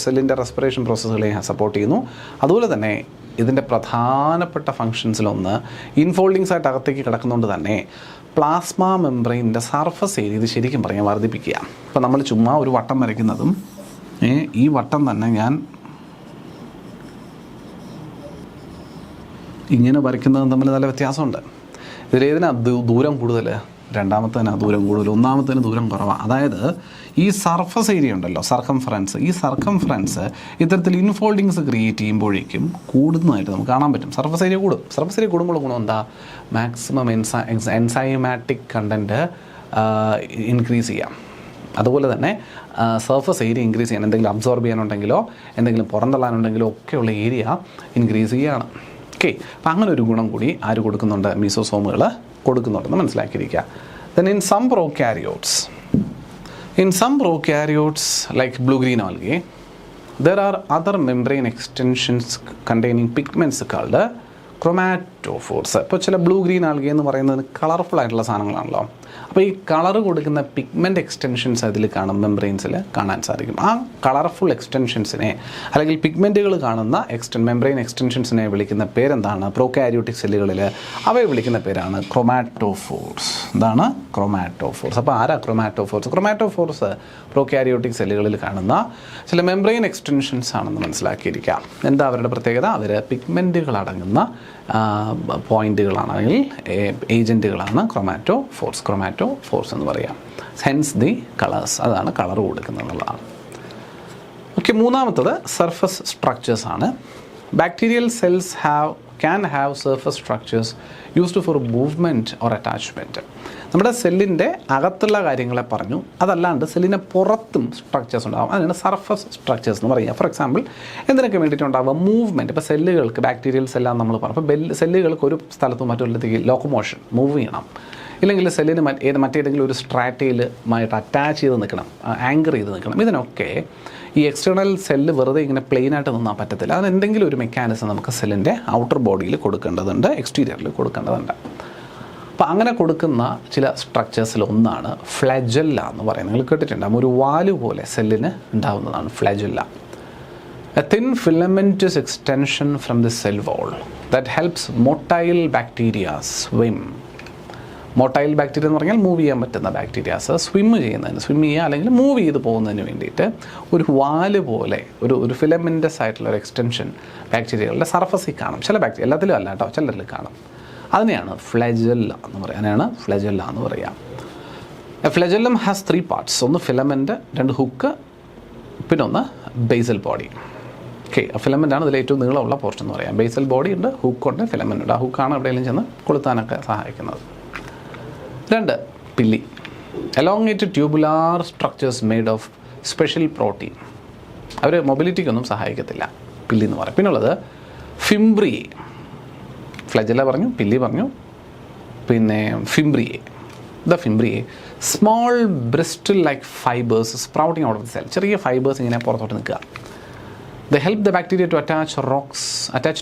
സെല്ലിൻ്റെ റെസ്പിറേഷൻ പ്രോസസ്സുകളെയും സപ്പോർട്ട് ചെയ്യുന്നു. അതുപോലെ തന്നെ ഇതിൻ്റെ പ്രധാനപ്പെട്ട ഫങ്ഷൻസിലൊന്ന് ഇൻഫോൾഡിങ്സ് ആയിട്ട് അകത്തേക്ക് കിടക്കുന്നതുകൊണ്ട് തന്നെ പ്ലാസ്മ മെംബ്രെയിനിൻ്റെ സർഫസ് ഏരിയ ഇത് ശരിക്കും പറയാൻ വർദ്ധിപ്പിക്കുക. ഇപ്പോൾ നമ്മൾ ചുമ്മാ ഒരു വട്ടം വരയ്ക്കുന്നതും ഈ വട്ടം തന്നെ ഞാൻ ഇങ്ങനെ വരയ്ക്കുന്നതും തമ്മിൽ നല്ല വ്യത്യാസമുണ്ട്. ഇതിലേതിനാ ദൂരം കൂടുതൽ? രണ്ടാമത്തേനാ ദൂരം കൂടുതൽ, ഒന്നാമത്തേന് ദൂരം കുറവാണ്. അതായത് ഈ സർഫസ് ഏരിയ ഉണ്ടല്ലോ, ഈ സർക്കംഫറൻസ് ഇത്തരത്തിൽ ഇൻഫോൾഡിങ്സ് ക്രിയേറ്റ് ചെയ്യുമ്പോഴേക്കും കൂടുന്നതായിട്ട് നമുക്ക് കാണാൻ പറ്റും. സർഫസ് ഏരിയ കൂടും. സർഫസ് ഏരിയ കൂടുമ്പോൾ ഗുണം എന്താ? മാക്സിമം എൻസൈമാറ്റിക് കണ്ടൻറ്റ് ഇൻക്രീസ് ചെയ്യാം. അതുപോലെ തന്നെ സർഫസ് ഏരിയ ഇൻക്രീസ് ചെയ്യാൻ, എന്തെങ്കിലും അബ്സോർബ് ചെയ്യാനുണ്ടെങ്കിലോ എന്തെങ്കിലും പുറന്തള്ളാനുണ്ടെങ്കിലോ ഒക്കെയുള്ള ഏരിയ ഇൻക്രീസ് ചെയ്യുകയാണ്. ഓക്കെ, അപ്പം അങ്ങനെ ഒരു ഗുണം കൂടി ആര് കൊടുക്കുന്നുണ്ട്? മീസോസോമുകൾ കൊടുക്കുന്നുണ്ടെന്ന് മനസ്സിലാക്കിയിരിക്കുക. Then in some prokaryotes like blue-green algae, there are other membrane extensions containing pigments called ക്രോമാറ്റോഫോർസ്. ഇപ്പോൾ ചില ബ്ലൂ ഗ്രീൻ ആൽഗെ എന്ന് പറയുന്നത് കളർഫുൾ ആയിട്ടുള്ള സാധനങ്ങളാണല്ലോ. അപ്പോൾ ഈ കളർ കൊടുക്കുന്ന പിഗ്മെൻ്റ് എക്സ്റ്റൻഷൻസ് അതിൽ കാണും, മെംബ്രെയിൻസിൽ കാണാൻ സാധിക്കും. ആ കളർഫുൾ എക്സ്റ്റൻഷൻസിനെ അല്ലെങ്കിൽ പിഗ്മെൻറ്റുകൾ കാണുന്ന മെംബ്രെയിൻ എക്സ്റ്റൻഷൻസിനെ വിളിക്കുന്ന പേരെന്താണ്? പ്രോകാരിയോട്ടിക് സെല്ലുകളിൽ അവയെ വിളിക്കുന്ന പേരാണ് ക്രോമാറ്റോഫോർസ്. എന്താണ്? ക്രോമാറ്റോഫോർസ്. അപ്പോൾ ആരാ ക്രോമാറ്റോഫോർസ്? ക്രോമാറ്റോഫോർസ് പ്രോകാരിയോട്ടിക് സെല്ലുകളിൽ കാണുന്ന ചില മെംബ്രെയിൻ എക്സ്റ്റൻഷൻസ് ആണെന്ന് മനസ്സിലാക്കിയിരിക്കാം. എന്താ അവരുടെ പ്രത്യേകത? അവർ പിഗ്മെൻറ്റുകൾ അടങ്ങുന്ന പോയിന്റുകളാണ് അല്ലെങ്കിൽ ഏജൻറ്റുകളാണ് ക്രോമാറ്റോഫോർസ് എന്ന് പറയാം. ഹെൻസ് ദി കളേഴ്സ്, അതാണ് കളർ കൊടുക്കുന്നത് എന്നുള്ളതാണ്. ഓക്കെ, മൂന്നാമത്തത് സർഫസ് സ്ട്രക്ചേഴ്സ് ആണ്. Bacterial cells can have surface structures used for movement or attachment. നമ്മുടെ സെല്ലിൻ്റെ അകത്തുള്ള കാര്യങ്ങളെ പറഞ്ഞു, അതല്ലാണ്ട് സെല്ലിന് പുറത്തും സ്ട്രക്ചേഴ്സ് ഉണ്ടാകും. അതിനാണ് സർഫസ് സ്ട്രക്ചേഴ്സ് എന്ന് പറയുക. ഫോർ എക്സാമ്പിൾ, എന്തിനൊക്കെ വേണ്ടിയിട്ടുണ്ടാവുക? മൂവ്മെൻറ്റ്. ഇപ്പോൾ സെല്ലുകൾക്ക്, ബാക്ടീരിയൽ സെല്ലാന്ന് നമ്മൾ പറഞ്ഞു, അപ്പോൾ സെല്ലുകൾക്ക് ഒരു സ്ഥലത്തും മറ്റൊരിടത്തേക്ക് ലോക്കോമോഷൻ, മൂവ് ചെയ്യണം. ഇല്ലെങ്കിൽ സെല്ലിന് മറ്റേതെങ്കിലും ഒരു സ്ട്രാറ്റയിലുമായിട്ട് അറ്റാച്ച് ചെയ്ത് നിൽക്കണം, ആങ്കർ ചെയ്ത് നിൽക്കണം. ഇതിനൊക്കെ ഈ എക്സ്റ്റേണൽ സെല്ല് വെറുതെ ഇങ്ങനെ പ്ലെയിനായിട്ട് നിന്നാൽ പറ്റത്തില്ല. അതിന് എന്തെങ്കിലും ഒരു മെക്കാനിസം നമുക്ക് സെല്ലിൻ്റെ ഔട്ടർ ബോഡിയിൽ കൊടുക്കേണ്ടതുണ്ട്, എക്സ്റ്റീരിയറിൽ കൊടുക്കേണ്ടതുണ്ട്. അപ്പോൾ അങ്ങനെ കൊടുക്കുന്ന ചില സ്ട്രക്ചേഴ്സിൽ ഒന്നാണ് ഫ്ലാജെല്ല എന്ന് പറയുന്നത്. നിങ്ങൾ കേട്ടിട്ടുണ്ടാകും, ഒരു വാല് പോലെ സെല്ലിന് ഉണ്ടാകുന്നതാണ് ഫ്ലാജെല്ല. A thin filamentous extension from the cell wall that helps motile bacteria swim. Motile bacteria എന്ന് പറഞ്ഞാൽ മൂവ് ചെയ്യാൻ പറ്റുന്ന ബാക്ടീരിയാസ് സ്വിം ചെയ്യുക അല്ലെങ്കിൽ മൂവ് ചെയ്ത് പോകുന്നതിന് വേണ്ടിയിട്ട് ഒരു വാല് പോലെ ഒരു ഫിലമെൻറ്റസ് ആയിട്ടുള്ള ഒരു എക്സ്റ്റൻഷൻ ബാക്ടീരിയകളുടെ സർഫസിൽ കാണും. ചില ബാക്ടീരിയ, എല്ലാത്തിലും അല്ല കേട്ടോ, ചിലരിൽ കാണും. അതിനെയാണ് ഫ്ലാജെല്ല എന്ന് പറയുക. ഫ്ലാജെല്ലം ഹാസ് 3 parts. ഒന്ന് ഫിലമെൻറ്റ്, 2 ഹുക്ക്, പിന്നെ ഒന്ന് ബേസൽ ബോഡി. ഓക്കെ, ഫിലമെൻ്റ് ആണ് ഇതിൽ ഏറ്റവും നീളമുള്ള പോർഷൻ എന്ന് പറയാം. ബേസൽ ബോഡി ഉണ്ട്, ഹുക്കുണ്ട്, ഫിലമെൻ്റ് ഉണ്ട്. ആ ഹുക്കാണ് എവിടെയെങ്കിലും ചെന്ന് കൊളുത്താനൊക്കെ സഹായിക്കുന്നത്. 2 pili, elongated tubular structures made of special protein. അവർ മൊബിലിറ്റിക്കൊന്നും സഹായിക്കത്തില്ല, പില്ലി എന്ന് പറയും. പിന്നുള്ളത് ഫിംബ്രിയെ. ഫ്ലജെല്ല പറഞ്ഞു, പില്ലി പറഞ്ഞു, പിന്നെ fimbriae. Small bristle like fibres sprouting out of the cell. ചെറിയ ഫൈബേഴ്സ് ഇങ്ങനെ പുറത്തോട്ട് നിൽക്കുക. They help the bacteria to attach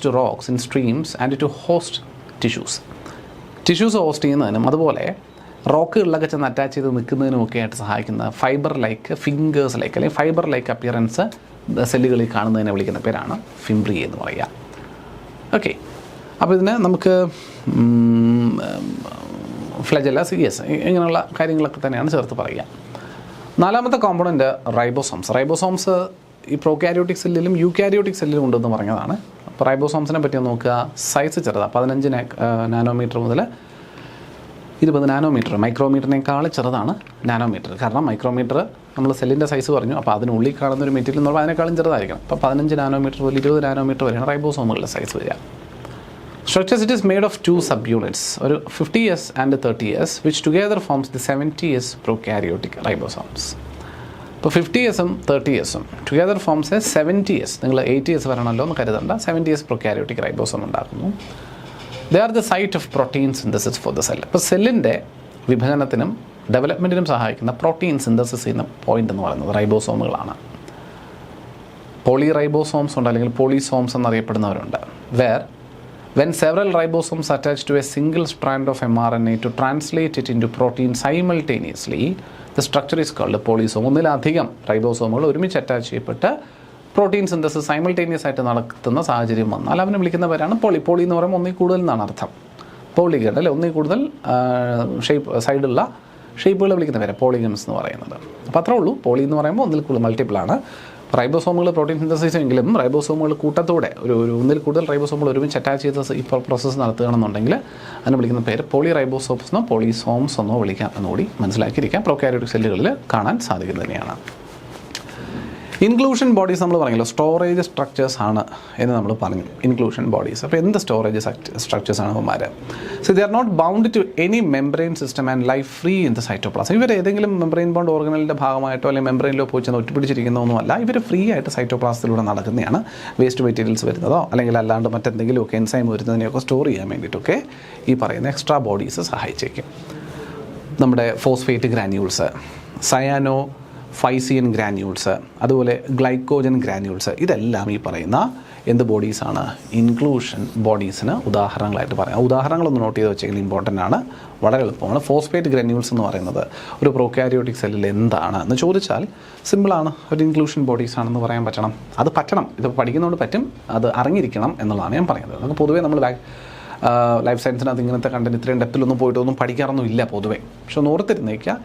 to rocks in streams and to host tissues. Tissues host ചെയ്യുന്നതിനും അതുപോലെ റോക്കുകളിലൊക്കെ ചെന്ന് അറ്റാച്ച് ചെയ്ത് നിൽക്കുന്നതിനും ഒക്കെ ആയിട്ട് സഹായിക്കുന്ന ഫൈബർ ലൈക്ക് അല്ലെങ്കിൽ ഫൈബർ ലൈക്ക് അപ്പിയറൻസ് സെല്ലുകളിൽ കാണുന്നതിനെ വിളിക്കുന്ന പേരാണ് ഫിംബ്രി എന്ന് പറയുക. ഓക്കെ, അപ്പോൾ ഇതിന് നമുക്ക് ഫ്ലജെല്ല, സിയസ് ഇങ്ങനെയുള്ള കാര്യങ്ങളൊക്കെ തന്നെയാണ് ചേർത്ത് പറയുക. 4ാമത്തെ കോമ്പണൻറ്റ് റൈബോസോംസ് ഈ പ്രോകാരിയോട്ടിക് സെല്ലിലും യൂകാരിയോട്ടിക് സെല്ലിലും ഉണ്ടെന്ന് പറഞ്ഞതാണ്. അപ്പോൾ റൈബോസോംസിനെ പറ്റി നോക്കുക. സൈസ് ചെറുതാണ്, 15 നാനോമീറ്റർ മുതൽ 20 നാനോമീറ്റർ. മൈക്രോമീറ്ററിനേക്കാൾ ചെറുതാണ് നാനോമീറ്റർ. കാരണം മൈക്രോമീറ്റർ നമ്മൾ സെല്ലിൻ്റെ സൈസ് പറഞ്ഞു, അപ്പോൾ അതിനുള്ളിൽ കാണുന്ന ഒരു മെറ്റീരിയൽ എന്ന് പറഞ്ഞാൽ അതിനേക്കാളും ചെറുതായിരിക്കണം. അപ്പോൾ 15 നാനോമീറ്റർ മുതൽ 20 നാനോമീറ്റർ വരെയാണ് റൈബോസോമുകളുടെ സൈസ് വരിക. Structures it is made of 2 sub-units, ഒരു 50S and 30S, which together forms the 70S prokaryotic ribosomes. ഇപ്പോൾ 50S 30S together forms 70S. നിങ്ങൾ 80S വരണമല്ലോ എന്ന് കരുതണ്ട, 70S പ്രൊകാരിയോട്ടിക് റൈബോസോം ഉണ്ടാക്കുന്നു. They are the site of protein synthesis for the cell. ഇപ്പോൾ സെല്ലിൻ്റെ വിഭജനത്തിനും ഡെവലപ്മെൻറ്റിനും സഹായിക്കുന്ന പ്രോട്ടീൻ സിന്തസിസ് ചെയ്യുന്ന പോയിന്റ് എന്ന് പറയുന്നത് റൈബോസോമുകളാണ്. പോളി റൈബോസോംസ് ഉണ്ട്, അല്ലെങ്കിൽ പോളിസോംസ് എന്നറിയപ്പെടുന്നവരുണ്ട്. When several ribosomes attach to a single strand of mRNA to translate it into protein simultaneously, the structure is called polysome. ഒന്നിലധികം റൈബോസോമുകൾ ഒരുമിച്ച് അറ്റാച്ച് ചെയ്യപ്പെട്ട് പ്രോട്ടീൻ സിന്തസിസ് സൈമൾട്ടേനിയസ് ആയിട്ട് നടത്തുന്ന സാഹചര്യം വന്നാൽ അവനെ വിളിക്കുന്ന പേരാണ് പോളി. പോളി എന്ന് പറയുമ്പോൾ ഒന്നിൽ കൂടുതൽ എന്നാണ് അർത്ഥം. പോളിഗൺ അല്ലേ, ഒന്നിൽ കൂടുതൽ സൈഡുള്ള ഷേപ്പുകളെ വിളിക്കുന്ന പേരാണ് പോളിഗൺസ് എന്ന് പറയുന്നത്. അപ്പോൾ അത്രേ ഉള്ളൂ. പോളി എന്ന് പറയുമ്പോൾ ഒന്നിൽ കൂടുതൽ മൾട്ടിപ്പിളാണ്. റൈബോസോമുകൾ പ്രോട്ടീൻ സിന്തസിസ് എങ്കിലും റൈബോസോമുകൾ കൂട്ടത്തോടെ ഒരു ഒന്നിൽ കൂടുതൽ റൈബോസോമുകൾ ഒരുമിച്ച് അറ്റാച്ച് ചെയ്ത് ഈ പ്രോസസ്സ് നടത്തുകയാണെന്നുണ്ടെങ്കിൽ അതിന് വിളിക്കുന്ന പേര് പോളി റൈബോസോംസ് എന്നോ പോളിസോംസ് എന്നോ വിളിക്കാം എന്നുകൂടി മനസ്സിലാക്കിയിരിക്കാം. പ്രോകാരിയോട്ടിക് സെല്ലുകളിൽ കാണാൻ സാധിക്കുന്നത് തന്നെയാണ്. ഇൻക്ലൂഷൻ ബോഡീസ് നമ്മൾ പറഞ്ഞല്ലോ, സ്റ്റോറേജ് സ്ട്രക്ചേഴ്സ് ആണ് എന്ന് നമ്മൾ പറഞ്ഞു. ഇൻക്ലൂഷൻ ബോഡീസ്, അപ്പോൾ എന്ത് സ്റ്റോറേജ് സ്ട്രക്ചേഴ്സ് ആണ് അവന്മാർ? So they are not bound to any membrane system and life free in the cytoplasm. ഇവർ ഏതെങ്കിലും മെംബ്രെയിൻ ബോണ്ട് ഓർഗനലിൻ്റെ ഭാഗമായിട്ടോ അല്ലെങ്കിൽ മെംബ്രെയിനിലോ പോയി ചെന്ന് ഒറ്റപ്പിടിച്ചിരിക്കുന്നതൊന്നുമല്ല. ഇവർ ഫ്രീ ആയിട്ട് സൈറ്റോപ്ലാസത്തിലൂടെ നടക്കുന്നതാണ്. വേസ്റ്റ് മെറ്റീരിയൽസ് വരുന്നതോ അല്ലെങ്കിൽ അല്ലാണ്ട് മറ്റെന്തെങ്കിലുമൊക്കെ എൻസൈം വരുന്നതിനെയൊക്കെ സ്റ്റോർ ചെയ്യാൻ വേണ്ടിയിട്ടൊക്കെ ഈ പറയുന്ന എക്സ്ട്രാ ബോഡീസ് സഹായിച്ചേക്കും. നമ്മുടെ ഫോസ്ഫേറ്റ് ഗ്രാന്യൂൾസ്, ഫൈസിയൻ ഗ്രാന്യൂൾസ്, അതുപോലെ ഗ്ലൈക്കോജൻ ഗ്രാന്യൂൾസ്, ഇതെല്ലാം ഈ പറയുന്ന എന്ത് ബോഡീസാണ്? ഇൻക്ലൂഷൻ ബോഡീസിന് ഉദാഹരണങ്ങളായിട്ട് പറയാം. ഉദാഹരണങ്ങളൊന്ന് നോട്ട് ചെയ്ത് വെച്ചെങ്കിൽ ഇമ്പോർട്ടൻ്റ് ആണ്, വളരെ എളുപ്പമാണ്. ഫോസ്ഫേറ്റ് ഗ്രാന്യൂൾസ് എന്ന് പറയുന്നത് ഒരു പ്രോകാരിയോട്ടിക് സെല്ലിൽ എന്താണ് എന്ന് ചോദിച്ചാൽ സിമ്പിളാണ്, ഒരു ഇൻക്ലൂഷൻ ബോഡീസ് ആണെന്ന് പറയാൻ പറ്റണം. അത് പറ്റണം, ഇത് പഠിക്കുന്നതുകൊണ്ട് പറ്റും, അത് അറിഞ്ഞിരിക്കണം എന്നുള്ളതാണ് ഞാൻ പറയുന്നത്. നമുക്ക് പൊതുവേ നമ്മൾ ലൈഫ് സയൻസിനകത്ത് ഇങ്ങനത്തെ കണ്ടന്റ് ഇത്രയും ഡെപ്തിലൊന്നും പോയിട്ടൊന്നും പഠിക്കാറൊന്നും ഇല്ല പൊതുവേ. പക്ഷെ ഒന്ന് ഓർത്തിരുന്നേക്കുക,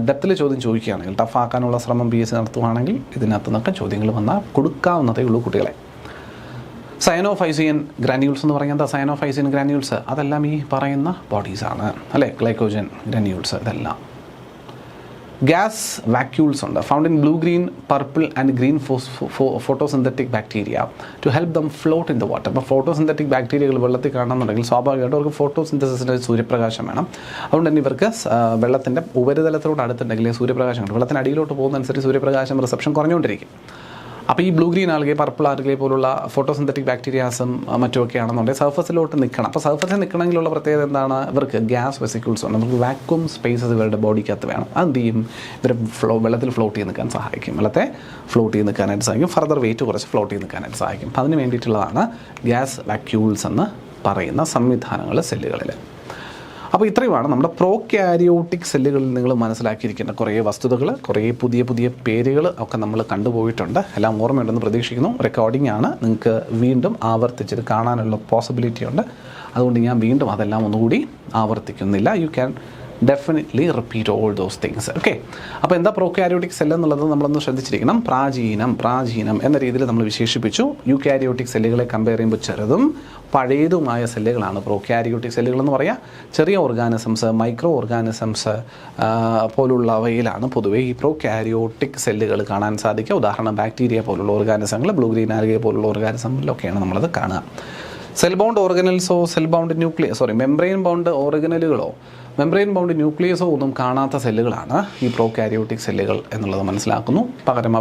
ഡെപ്തിൽ ചോദ്യം ചോദിക്കുകയാണെങ്കിൽ, ടഫാക്കാനുള്ള ശ്രമം PSC നടത്തുകയാണെങ്കിൽ ഇതിനകത്ത് നിന്നൊക്കെ ചോദ്യങ്ങൾ വന്നാൽ കൊടുക്കാവുന്നതേ ഉള്ളൂ കുട്ടികളെ. സയനോഫൈസിയൻ ഗ്രാന്യൂൾസ് എന്ന് പറയുന്നത്, സയനോഫൈസിയൻ ഗ്രാന്യൂൾസ് അതെല്ലാം ഈ പറയുന്ന ബോഡീസാണ് അല്ലേ. ഗ്ലൈക്കോജൻ ഗ്രാന്യൂൾസ് ഇതെല്ലാം. ഗ്യാസ് വാക്യൂൾസ് ഉണ്ട്, found in blue, green, purple and green photosynthetic bacteria to help them float in the water. അപ്പോൾ ഫോട്ടോസിന്തറ്റിക് ബാക്ടീരിയകൾ വെള്ളത്തിൽ കാണണമെന്നുണ്ടെങ്കിൽ സ്വാഭാവികമായിട്ടും അവർക്ക് ഫോട്ടോസിന്തസിൻ്റെ സൂര്യപ്രകാശം വേണം. അതുകൊണ്ട് തന്നെ ഇവർക്ക് വെള്ളത്തിൻ്റെ ഉപരിതലത്തിലോട്ട് അടുത്തുണ്ടെങ്കിൽ സൂര്യപ്രകാശം കിട്ടും. വെള്ളത്തിന് അടിയിലോട്ട് പോകുന്നതനുസരിച്ച് സൂര്യപ്രകാശം റിസപ്ഷൻ കുറഞ്ഞുകൊണ്ടിരിക്കും. അപ്പോൾ ഈ blue green algae, purple algae പോലുള്ള ഫോട്ടോസിന്തറ്റിക് ബാക്ടീരിയാസും മറ്റുമൊക്കെ ആണെന്നുണ്ടെങ്കിൽ സർഫസിലോട്ട് നിൽക്കണം. അപ്പോൾ സർഫസിൽ നിൽക്കണമെങ്കിലുള്ള പ്രത്യേകത എന്താണ്? ഇവർക്ക് ഗ്യാസ് വെസിക്കിൾസ് ഉണ്ട്, നമുക്ക് വാക്വം സ്പേസസ് ഇവരുടെ ബോഡിക്കകത്ത് വേണം. അതെന്ത് ചെയ്യും? ഇവരെ വെള്ളത്തിൽ ഫ്ലോട്ട് ചെയ്ത് നിൽക്കാൻ സഹായിക്കും, വെള്ളത്തെ ഫ്ലോട്ട് ചെയ്ത് നിൽക്കാനായിട്ട് സഹായിക്കും, ഫർദർ വെയിറ്റ് കുറച്ച് ഫ്ലോട്ട് ചെയ്ത് നിൽക്കാനായിട്ട് സഹായിക്കും. അപ്പോൾ അതിന് വേണ്ടിയിട്ടുള്ളതാണ് ഗ്യാസ് വാക്യൂൾസ് എന്ന് പറയുന്ന സംവിധാനങ്ങൾ സെല്ലുകളിൽ. അപ്പോൾ ഇത്രയുമാണ് നമ്മുടെ പ്രോകാരിയോട്ടിക് സെല്ലുകളിൽ നിങ്ങൾ മനസ്സിലാക്കിയിരിക്കേണ്ട കുറേ വസ്തുതകൾ, കുറേ പുതിയ പുതിയ പേരുകൾ ഒക്കെ നമ്മൾ കണ്ടുപോയിട്ടുണ്ട്. എല്ലാം ഓർമ്മയുണ്ടെന്ന് പ്രതീക്ഷിക്കുന്നു. റെക്കോർഡിംഗ് ആണ്, നിങ്ങൾക്ക് വീണ്ടും ആവർത്തിച്ചിട്ട് കാണാനുള്ള പോസിബിലിറ്റി ഉണ്ട്. അതുകൊണ്ട് ഞാൻ വീണ്ടും അതെല്ലാം ഒന്നുകൂടി ആവർത്തിക്കുന്നില്ല. You can definitely repeat all those things. Okay, അപ്പോൾ എന്താ പ്രോകാരിയോട്ടിക് സെല്ല് എന്നുള്ളത് നമ്മളൊന്ന് ശ്രദ്ധിച്ചിരിക്കണം. പ്രാചീനം എന്ന രീതിയിൽ നമ്മൾ വിശേഷിപ്പിച്ചു. യൂകാരിയോട്ടിക് സെല്ലുകളെ കമ്പയർ ചെയ്യുമ്പോൾ ചെറുതും പഴയതുമായ സെല്ലുകളാണ് പ്രോകാരിയോട്ടിക് സെല്ലുകൾ എന്ന് പറയുക. ചെറിയ ഓർഗാനിസംസ്, മൈക്രോ ഓർഗാനിസംസ് പോലുള്ളവയിലാണ് പൊതുവേ ഈ പ്രോകാരിയോട്ടിക് സെല്ലുകൾ കാണാൻ സാധിക്കുക. ഉദാഹരണം ബാക്ടീരിയ പോലുള്ള ഓർഗാനിസങ്ങൾ, ബ്ലൂ ഗ്രീൻ ആൽഗെ പോലുള്ള ഓർഗാനിസങ്ങളിലൊക്കെയാണ് നമ്മളത് കാണുക. സെൽ ബൗണ്ട് ഓർഗനൽസോ, സെൽ ബൗണ്ട് മെംബ്രെയിൻ ബൗണ്ട് ഓർഗനലുകളോ, മെംബ്രെയിൻ ബൗണ്ട് ന്യൂക്ലിയസോ ഒന്നും കാണാത്ത സെല്ലുകളാണ് ഈ പ്രോകാരിയോട്ടിക് സെല്ലുകൾ എന്നുള്ളത് മനസ്സിലാക്കുന്നു. പകരം